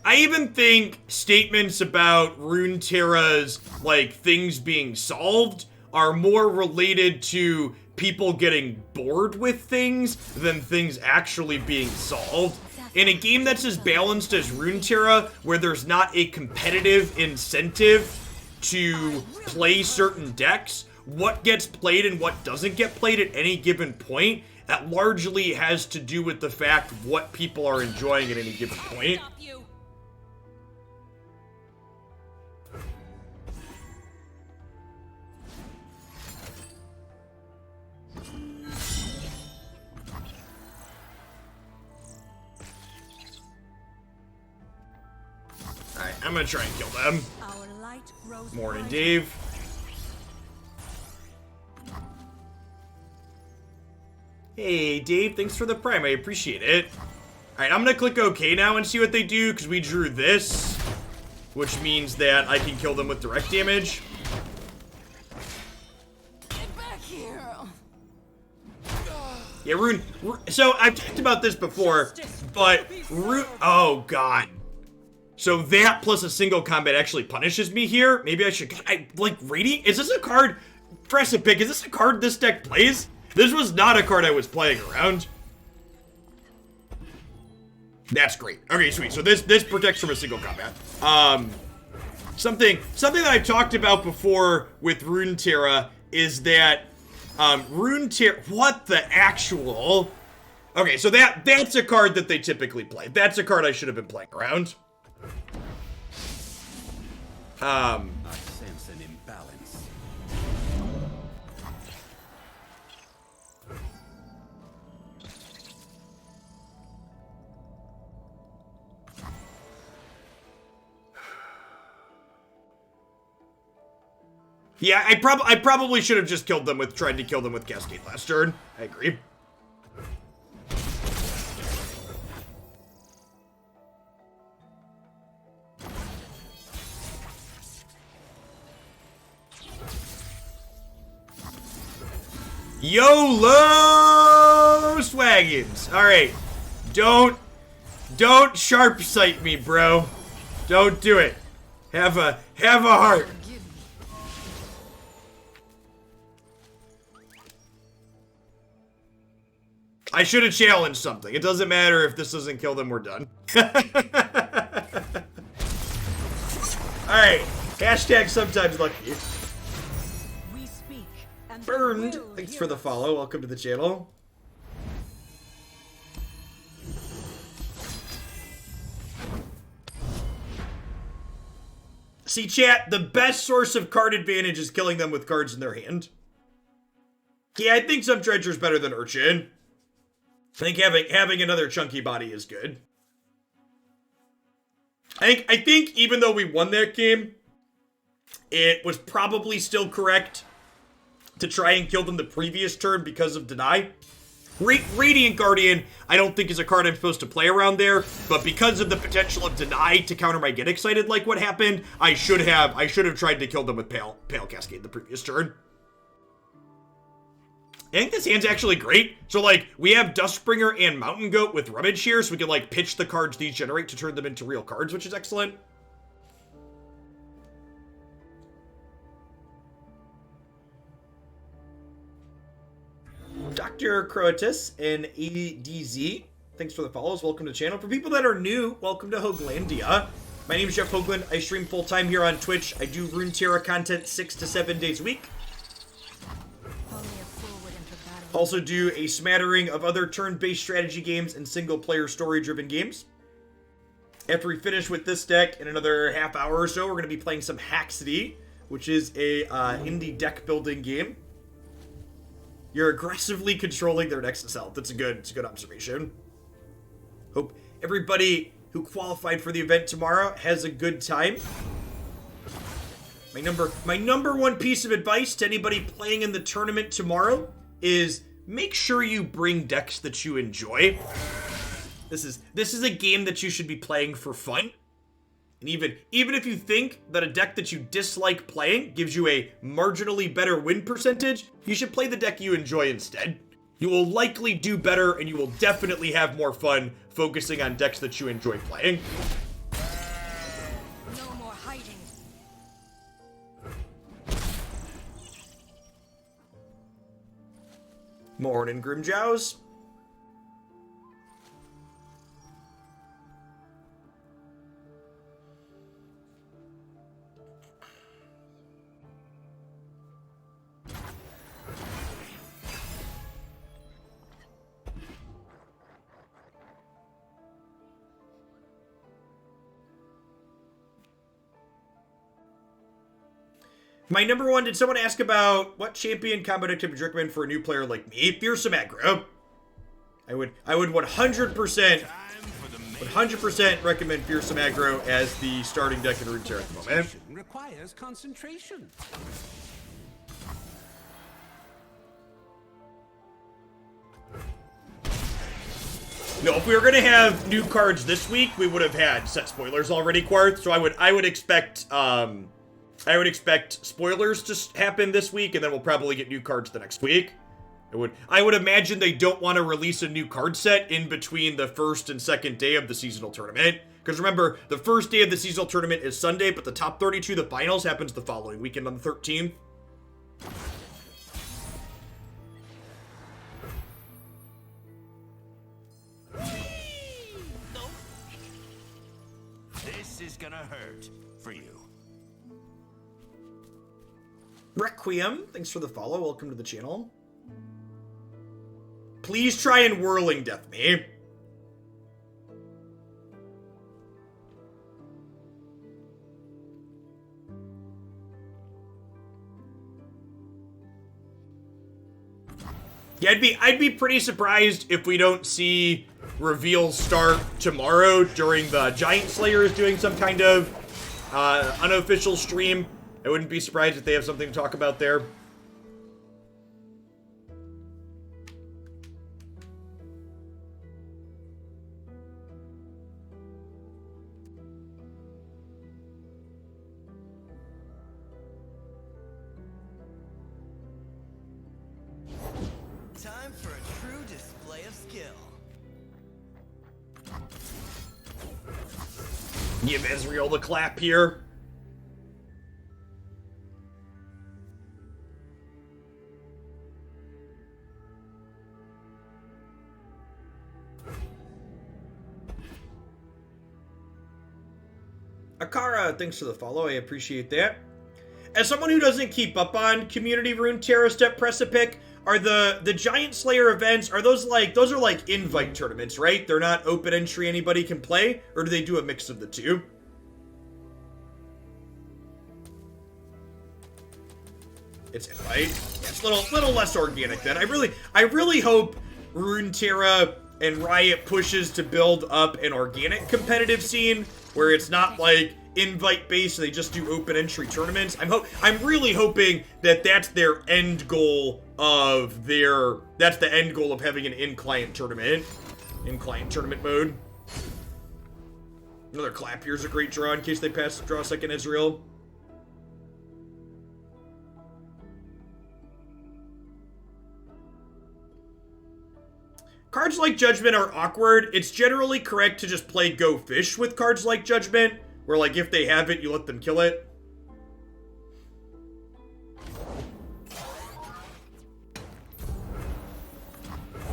I even think statements about Runeterra's, like, things being solved are more related to people getting bored with things than things actually being solved. In a game that's as balanced as Runeterra, where there's not a competitive incentive to play certain decks, what gets played and what doesn't get played at any given point, that largely has to do with the fact of what people are enjoying at any given point. Alright, I'm gonna try and kill them. Our light grows Morning, brighter. Dave. Hey, Dave, thanks for the prime. I appreciate it. All right, I'm going to click OK now and see what they do, because we drew this, which means that I can kill them with direct damage. Get back here. Yeah, Rune. So I've talked about this before, but Rune. Oh God. So that plus a single combat actually punishes me here. Maybe I should. Like Radiant. Is this a card? Press a pick. Is this a card this deck plays? This was not a card I was playing around. That's great. Okay, sweet. So this protects from a single combat. Something that I've talked about before with Runeterra is that Runeterra. What the actual? Okay, so that's a card that they typically play. That's a card I should have been playing around. I sense an imbalance. Yeah, I probably should have just tried to kill them with Cascade last turn. I agree. YOLO Swaggins. All right, don't sharp sight me, bro. Don't do it. Have a heart. I should have challenged something. It doesn't matter if this doesn't kill them, we're done. Alright. Hashtag sometimes lucky. We speak. And Burned. they will Thanks hear for the us. follow. Welcome to the channel. See, chat, the best source of card advantage is killing them with cards in their hand. Yeah, I think some Treasure's better than Urchin. I think having another chunky body is good. I think even though we won that game, it was probably still correct to try and kill them the previous turn because of deny. Radiant Guardian, I don't think is a card I'm supposed to play around there, but because of the potential of deny to counter my get excited like what happened, I should have tried to kill them with Pale Cascade the previous turn. I think this hand's actually great. So, like, we have Dustbringer and Mountain Goat with Rummage here, so we can, like, pitch the cards these generate to turn them into real cards, which is excellent. Dr. Croatus and ADZ, thanks for the follows. Welcome to the channel. For people that are new, welcome to Hoaglandia. My name is Jeff Hoagland. I stream full-time here on Twitch. I do Runeterra content 6 to 7 days a week. Only a fool would enter battle. Also do a smattering of other turn-based strategy games and single-player story-driven games. After we finish with this deck in another half hour or so, we're going to be playing some Haxity, which is a indie deck-building game. You're aggressively controlling their Nexus health. It's a good observation. Hope everybody who qualified for the event tomorrow has a good time. My number one piece of advice to anybody playing in the tournament tomorrow is make sure you bring decks that you enjoy. This is a game that you should be playing for fun. And even if you think that a deck that you dislike playing gives you a marginally better win percentage, you should play the deck you enjoy instead. You will likely do better, and you will definitely have more fun focusing on decks that you enjoy playing. No more hiding. Morning, Grimjows. My number one, did someone ask about what champion combo deck type would you recommend for a new player like me? Fearsome Aggro. I would 100% recommend Fearsome Aggro as the starting deck in Runeterra at the moment. Requires concentration. No, if we were gonna have new cards this week, we would have had set spoilers already, Quarth. So I would expect spoilers to happen this week, and then we'll probably get new cards the next week. I would imagine they don't want to release a new card set in between the first and second day of the seasonal tournament. Because remember, the first day of the seasonal tournament is Sunday, but the top 32, the finals, happens the following weekend on the 13th. This is gonna hurt for you. Requiem, thanks for the follow. Welcome to the channel. Please try and Whirling Death me. Yeah, I'd be pretty surprised if we don't see reveals start tomorrow during the Giant Slayers doing some kind of unofficial stream. I wouldn't be surprised if they have something to talk about there. Time for a true display of skill. Give Ezreal the clap here. Akara, thanks for the follow. I appreciate that. As someone who doesn't keep up on community Runeterra step Precipic, are the Giant Slayer events, those are like invite tournaments, right? They're not open entry, anybody can play, or do they do a mix of the two? It's invite. Yeah, it's a little less organic then. I really hope Runeterra and Riot pushes to build up an organic competitive scene where it's not like invite based, so they just do open entry tournaments. I'm really hoping that that's their end goal of having an in-client tournament mode. Another clap here's a great draw in case they draw second Ezreal. Cards like Judgment are awkward. It's generally correct to just play Go Fish with cards like Judgment, where like if they have it, you let them kill it.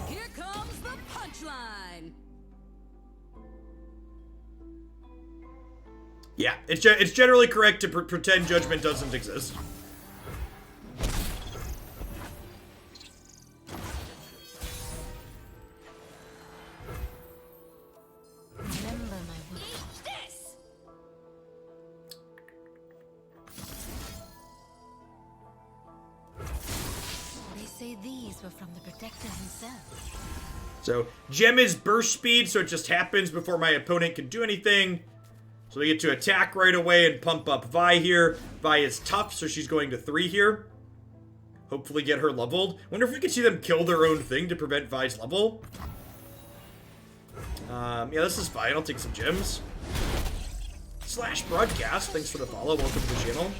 Here comes the punchline. Yeah, it's generally correct to pretend Judgment doesn't exist. Remember my word. They say these were from the Protector himself. So, Gem is burst speed, so it just happens before my opponent can do anything. So we get to attack right away and pump up Vi here. Vi is tough, so she's going to 3 here. Hopefully get her leveled. Wonder if we could see them kill their own thing to prevent Vi's level. Yeah, this is fine. I'll take some gems. Slash Broadcast, thanks for the follow. Welcome to the channel.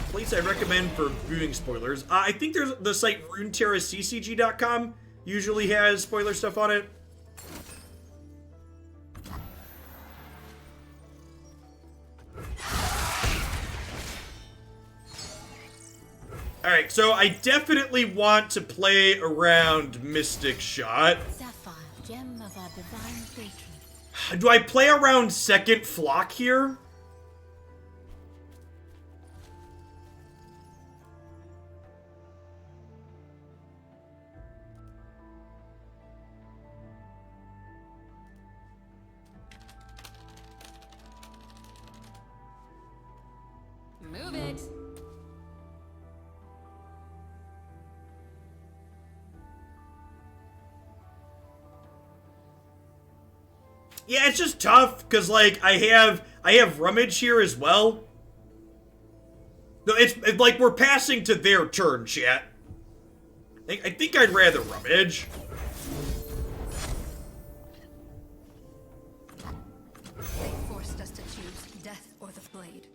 Place I recommend for viewing spoilers. I think there's the site runeterraccg.com usually has spoiler stuff on it. Alright, so I definitely want to play around Mystic Shot. Sapphire, gem of our divine patron. Do I play around second Flock here? Move it. Yeah, it's just tough because like I have Rummage here as well. No, it's like we're passing to their turn, chat. I think I'd rather rummage. They forced us to choose death or the blade.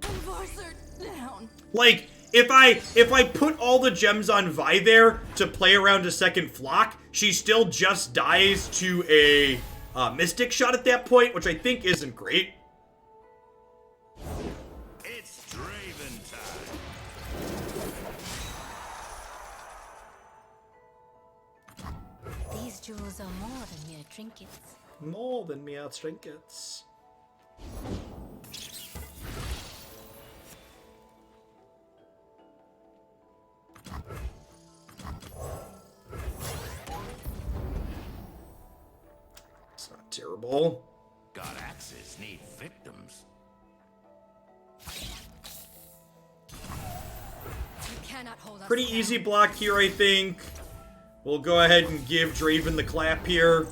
Enforcer down. Like, if I put all the gems on Vi there to play around a second flock, she still just dies to a Mystic shot at that point, which I think isn't great. It's Draven time. These jewels are more than mere trinkets. More than mere trinkets. It's not terrible. God axes need victims. You cannot hold us Pretty down. easy block here, I think. We'll go ahead and give Draven the clap here.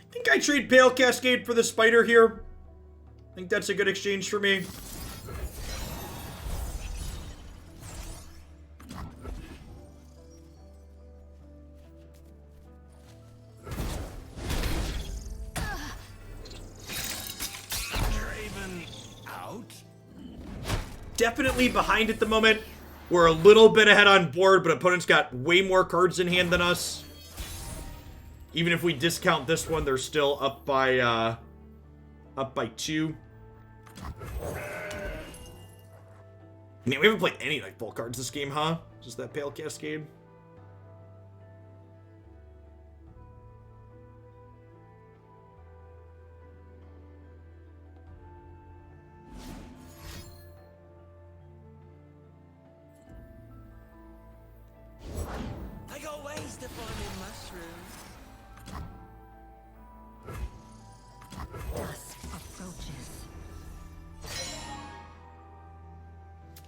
I think I trade Pale Cascade for the Spider here. I think that's a good exchange for me. Draven out? Definitely behind at the moment. We're a little bit ahead on board, but opponents got way more cards in hand than us. Even if we discount this one, they're still up by 2. Man, we haven't played any Nightfall cards this game, huh? Just that Pale Cascade. I got ways to find mushrooms. Dusk approaches.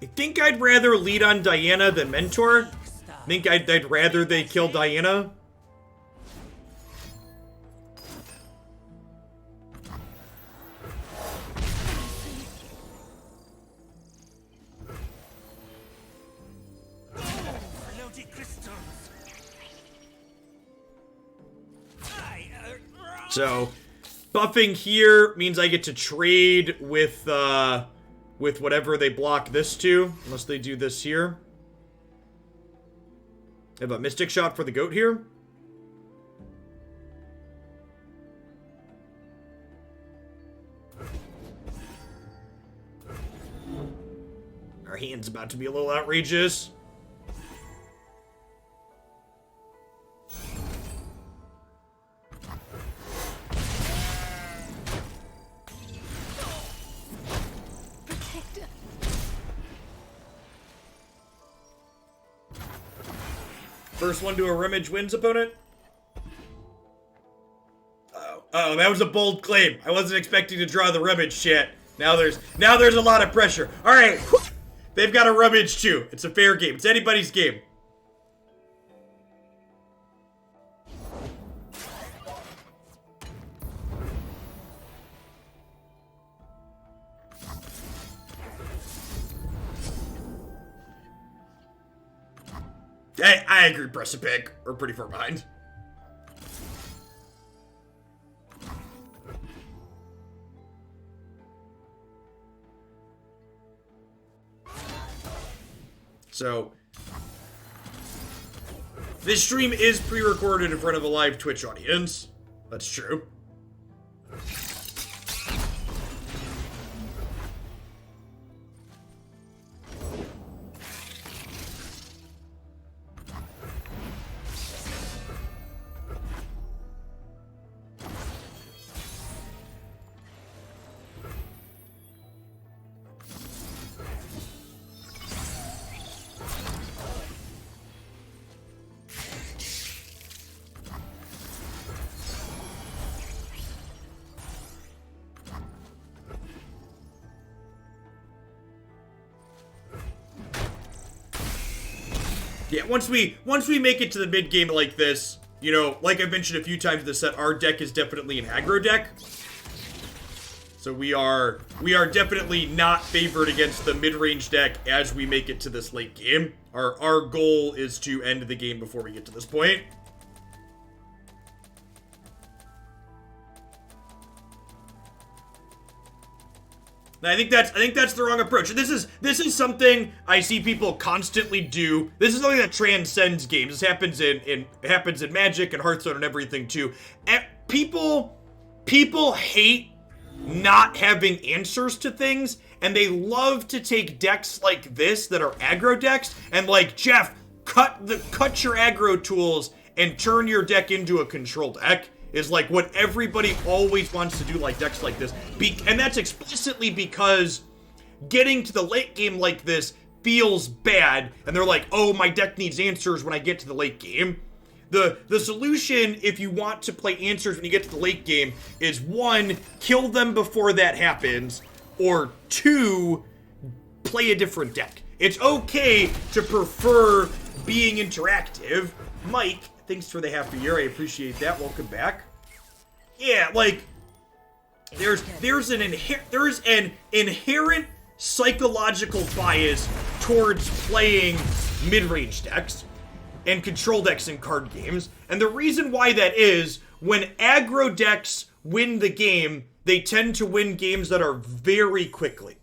I think I'd rather lead on Diana than Mentor. I think I'd rather they kill Diana. Floaty crystals. So, buffing here means I get to trade with whatever they block this to, unless they do this here. I have a Mystic Shot for the goat here. Our hand's about to be a little outrageous. Protector. First one to a Rummage wins, opponent. Oh, that was a bold claim. I wasn't expecting to draw the Rummage, chat. Now there's a lot of pressure. All right, they've got a Rummage too. It's a fair game. It's anybody's game. I agree, press a pick. We're pretty far behind. So, this stream is pre-recorded in front of a live Twitch audience. That's true. Yeah, once we make it to the mid game like this, you know, like I've mentioned a few times in this set, our deck is definitely an aggro deck. So we are definitely not favored against the mid-range deck as we make it to this late game. Our goal is to end the game before we get to this point. And I think that's the wrong approach. This is something I see people constantly do. This is something that transcends games. This happens in Magic and Hearthstone and everything too. And people hate not having answers to things, and they love to take decks like this that are aggro decks and like, Jeff, cut your aggro tools and turn your deck into a control deck. Is like what everybody always wants to do, like decks like this. And that's explicitly because getting to the late game like this feels bad, and they're like, oh, my deck needs answers when I get to the late game. The solution, if you want to play answers when you get to the late game, is 1, kill them before that happens, or 2, play a different deck. It's okay to prefer being interactive. Mike, thanks for the half a year. I appreciate that. Welcome back. Yeah, like there's an inherent psychological bias towards playing mid-range decks and control decks in card games. And the reason why that is, when aggro decks win the game, they tend to win games that are very quickly.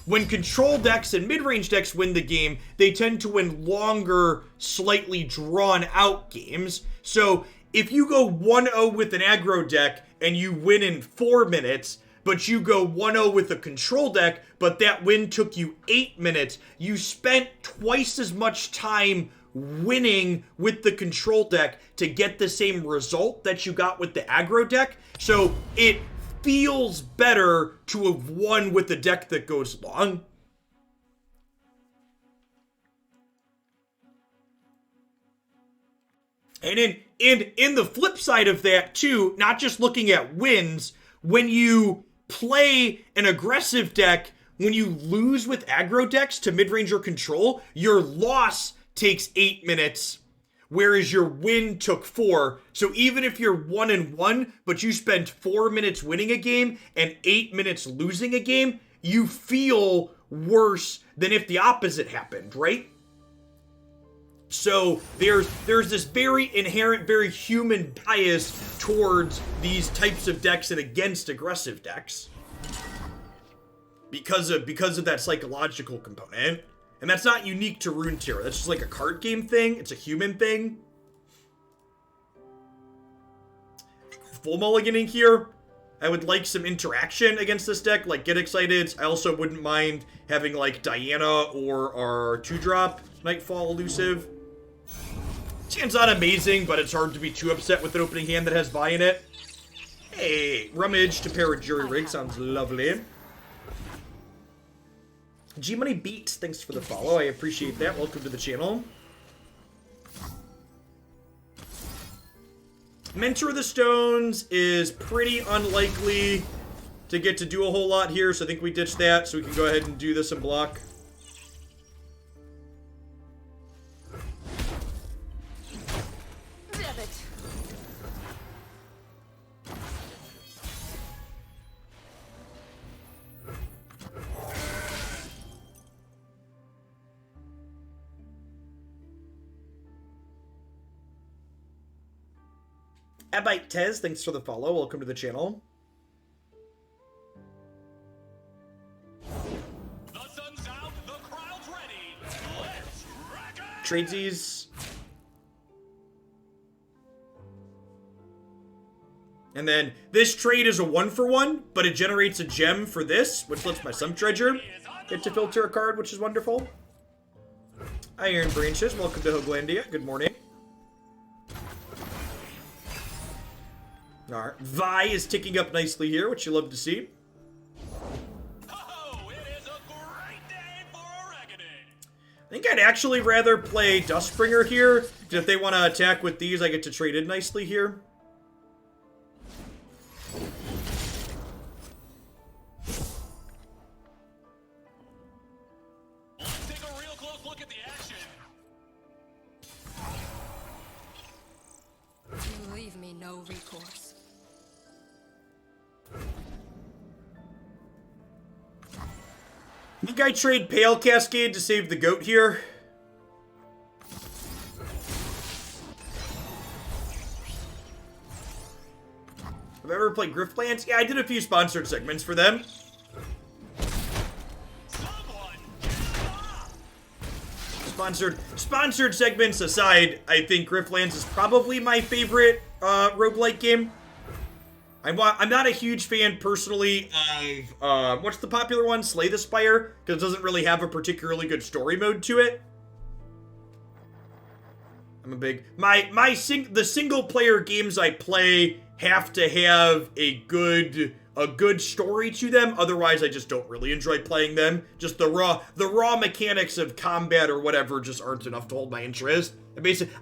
When control decks and mid-range decks win the game, they tend to win longer, slightly drawn-out games. So if you go 1-0 with an aggro deck and you win in 4 minutes, but you go 1-0 with a control deck, but that win took you 8 minutes, you spent twice as much time winning with the control deck to get the same result that you got with the aggro deck. So it feels better to have won with the deck that goes long. And in the flip side of that too, not just looking at wins, when you play an aggressive deck, when you lose with aggro decks to mid-range or control, your loss takes 8 minutes, whereas your win took 4. So even if you're 1-1, but you spend 4 minutes winning a game and 8 minutes losing a game, you feel worse than if the opposite happened, right? So there's this very inherent, very human bias towards these types of decks and against aggressive decks because of that psychological component. And that's not unique to Runeterra. That's just like a card game thing. It's a human thing. Full mulliganing here. I would like some interaction against this deck, like get excited. I also wouldn't mind having like Diana or our 2-drop Nightfall elusive. This hand's not amazing, but it's hard to be too upset with an opening hand that has Vi in it. Hey, Rummage to pair with Jury Rig sounds lovely. G-Money Beats, thanks for the follow. I appreciate that. Welcome to the channel. Mentor of the Stones is pretty unlikely to get to do a whole lot here, so I think we ditch that so we can go ahead and do this and block. Abite Tez, thanks for the follow. Welcome to the channel. The sun's out, the crowd's ready. Let's rock it! Tradesies. And then this trade is a 1-for-1, but it generates a gem for this, which lets my Sump Dredger get to filter a card, which is wonderful. Iron Branches, welcome to Hoglandia. Good morning. Alright, Vi is ticking up nicely here, which you love to see. Oh, it is a great day for a reckoning. I think I'd actually rather play Dustbringer here, because if they want to attack with these, I get to trade in nicely here. Let's take a real close look at the action. I think I trade Pale Cascade to save the goat here. Have I ever played Griftlands? Yeah, I did a few sponsored segments for them. Sponsored segments aside, I think Griftlands is probably my favorite roguelike game. I'm not a huge fan personally of what's the popular one? Slay the Spire, because it doesn't really have a particularly good story mode to it. I'm a big the single player games I play have to have a good story to them. Otherwise, I just don't really enjoy playing them. Just the raw mechanics of combat or whatever just aren't enough to hold my interest. I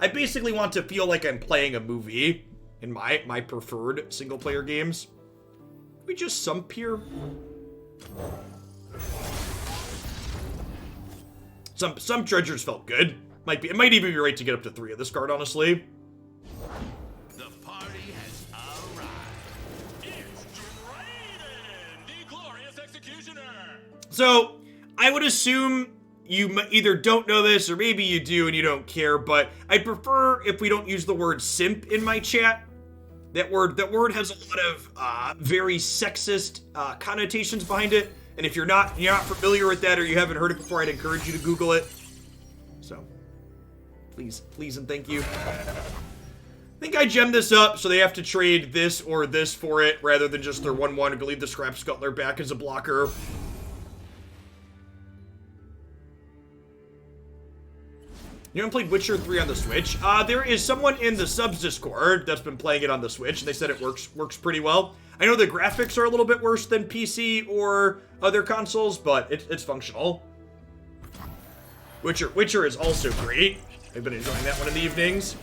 basically want to feel like I'm playing a movie in my preferred single player games. Can we just sump here? Some treasures felt good. It might even be right to get up to 3 of this card, honestly. The party has arrived. It's Drayden, the glorious executioner. So, I would assume you either don't know this or maybe you do and you don't care, but I'd prefer if we don't use the word simp in my chat. That word has a lot of very sexist connotations behind it, and if you're not familiar with that or you haven't heard it before, I'd encourage you to Google it. So, please and thank you. I think I gemmed this up, so they have to trade this or this for it, rather than just their 1/1. I believe the Scrap Scuttler back as a blocker. You haven't played Witcher 3 on the Switch? There is someone in the subs Discord that's been playing it on the Switch, and they said it works pretty well. I know the graphics are a little bit worse than PC or other consoles, but it's functional. Witcher is also great. I've been enjoying that one in the evenings.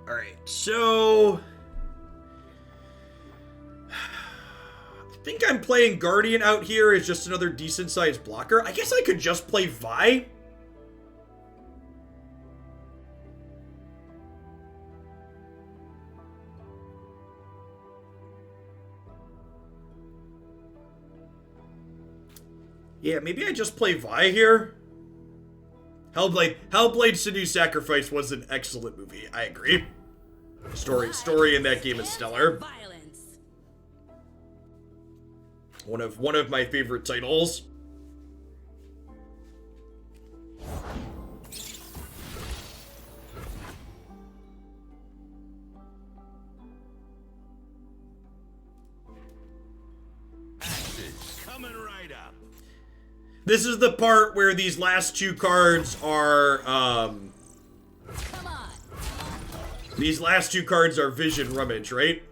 Alright, so I think I'm playing Guardian out here as just another decent-sized blocker. I guess I could just play Vi. Yeah, maybe I just play Vi here. Hellblade Senua's Sacrifice was an excellent movie. I agree. Story in that game is stellar. One of my favorite titles. Coming right up. This is the part where these last 2 cards are, Come on. these last 2 cards are Vision Rummage, right?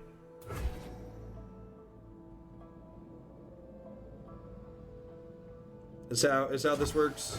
Is how this works?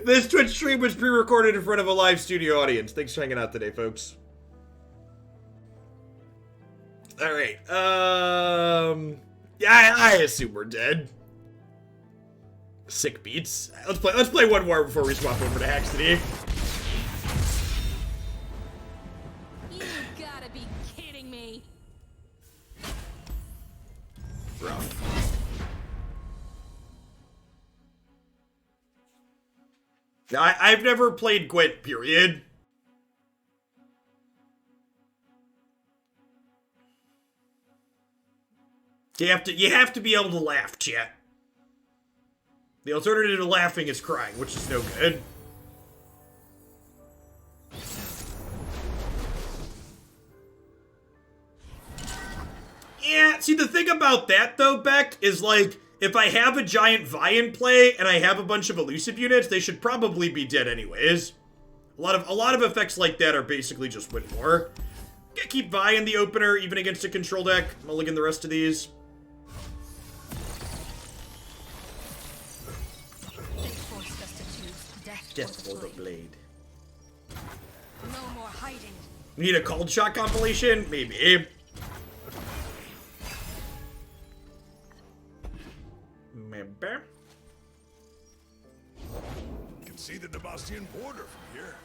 This Twitch stream was pre-recorded in front of a live studio audience. Thanks for hanging out today, folks. Alright, yeah, I assume we're dead. Sick beats. Let's play one more before we swap over to Haxtony. You gotta be kidding me. Rough. I've never played Gwent, period. You have to be able to laugh, chat. The alternative to laughing is crying, which is no good. Yeah, see, the thing about that, though, Beck, is, like, if I have a giant Vi in play and I have a bunch of elusive units, they should probably be dead anyways. A lot of effects like that are basically just win more. Gonna keep Vi in the opener, even against a control deck. Mulligan the rest of these. They forced us to choose death, Death or or the the blade. blade. No more hiding. Need a cold shot compilation? Maybe. Maybe. You can see the Demastian border from here.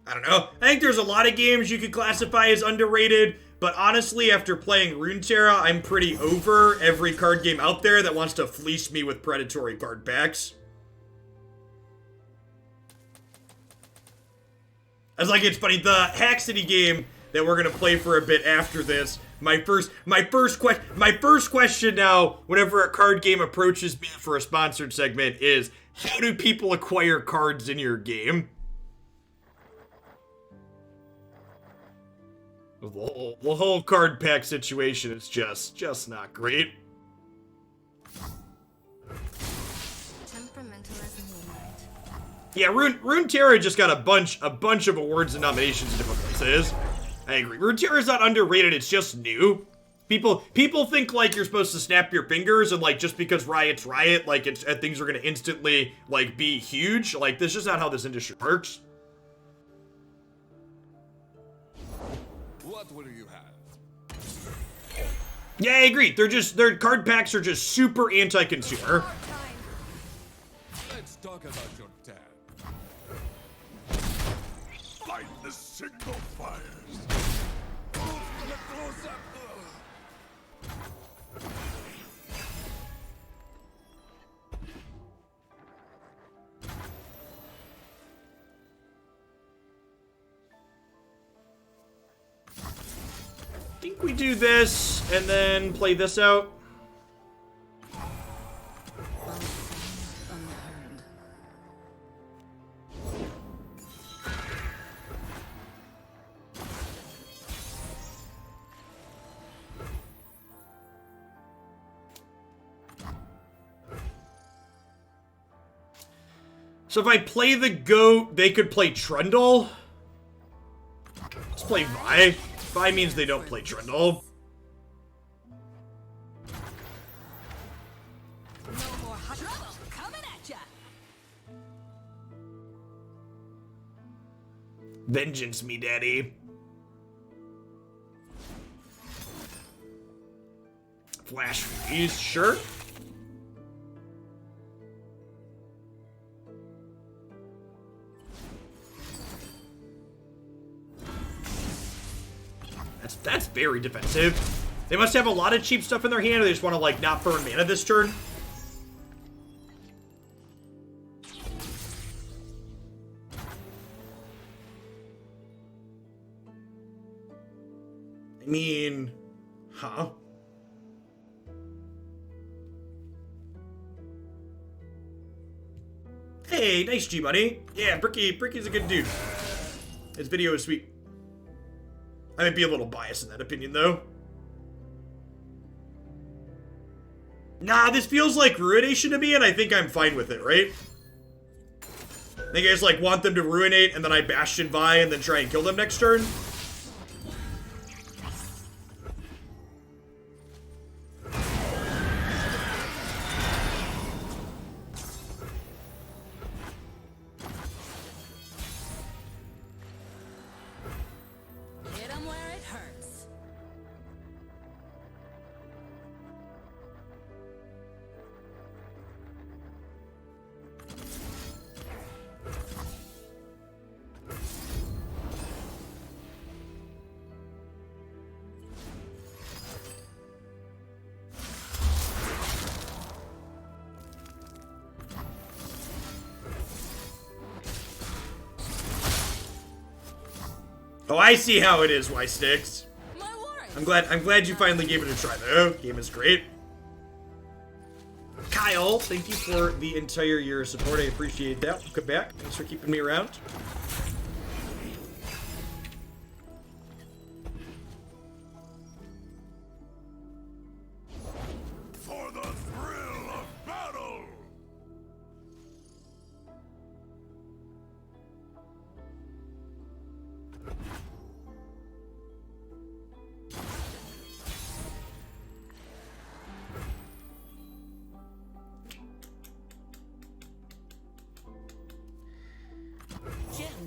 I don't know. I think there's a lot of games you could classify as underrated, but honestly, after playing Runeterra, I'm pretty over every card game out there that wants to fleece me with predatory card packs. I was like, it's funny, the Hack City game that we're gonna play for a bit after this, my first question now, whenever a card game approaches me for a sponsored segment, is how do people acquire cards in your game? The whole card pack situation is just not great. Temperamental as moonlight. Yeah, Runeterra just got a bunch of awards and nominations in different places. I agree. Runeterra is not underrated, it's just new. People think like you're supposed to snap your fingers and like just because Riot's Riot, like it's things are gonna instantly like be huge. Like this is not how this industry works. What will you have? Yeah, I agree. Their card packs are just super anti-consumer. Let's talk about your dad. Fight the signal fires. Move to the close-up. I think we do this and then play this out. So if I play the goat, they could play Trundle. Let's play Vi. Vi means they don't play Trundle. No more trouble coming at ya. Vengeance me, daddy. Flash freeze, sure. That's very defensive. They must have a lot of cheap stuff in their hand, or they just want to like not burn mana this turn. I mean, huh? Hey, nice G, buddy. Yeah, Bricky's a good dude. His video is sweet. I might be a little biased in that opinion, though. Nah, this feels like Ruination to me, and I think I'm fine with it, right? I think I just, like, want them to Ruinate, and then I Bastion Vi, and then try and kill them next turn. Hit 'em where it hurts. Oh, I see how it is, Y-Sticks. My warrior. I'm glad you finally gave it a try, though. Game is great. Kyle, thank you for the entire year of support. I appreciate that. Welcome back. Thanks for keeping me around. For the thrill of battle.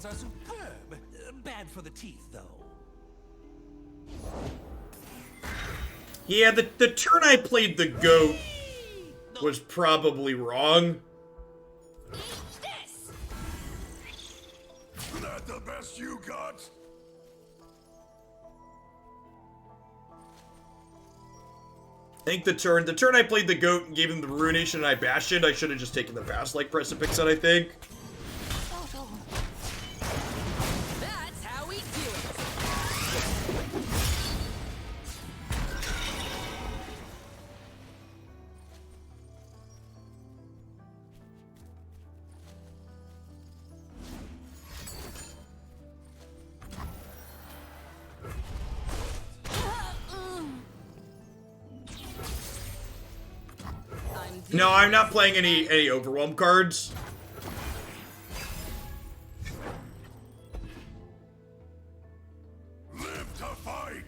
wines are superb. Bad for the teeth, though. Yeah, the turn I played the goat was probably wrong. That the best you got? I think the turn I played the goat and gave him the ruination and I bashed it, I should have just taken the fast like Precipice I think. That's how we do it. No, I'm not playing any overwhelm cards. Live to fight!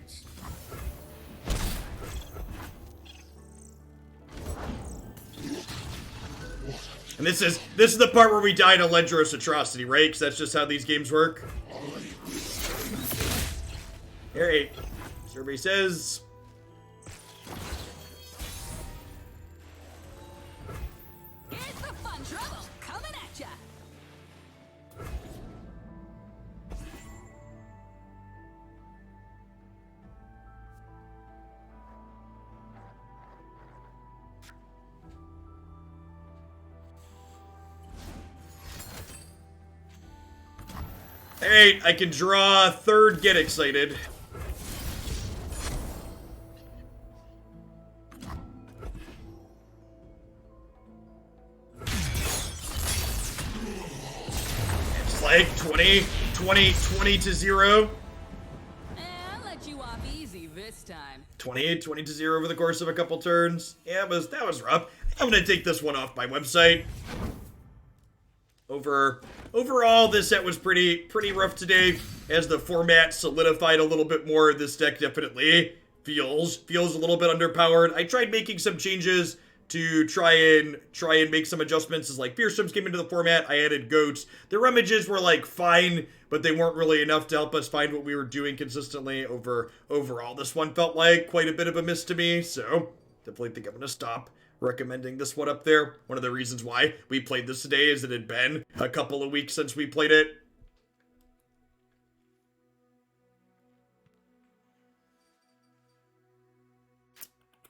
And this is the part where we die to Ledros Atrocity, right? Because that's just how these games work. Alright. Survey says. Here's the fun trouble coming at ya. Hey, I can draw third, get excited. It's like 20 to 0. I'll let you off easy this time. 20 to 0 over the course of a couple turns. Yeah, that was rough. I'm gonna take this one off my website. Overall, this set was pretty rough today. As the format solidified a little bit more, this deck definitely feels a little bit underpowered. I tried making some changes to try and make some adjustments as like Fearstones came into the format. I added goats. The rummages were like fine, but they weren't really enough to help us find what we were doing consistently. Overall, this one felt like quite a bit of a miss to me, so definitely think I'm gonna stop recommending this one up there. One of the reasons why we played this today is it had been a couple of weeks since we played it.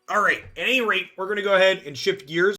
All right, at any rate, we're going to go ahead and shift gears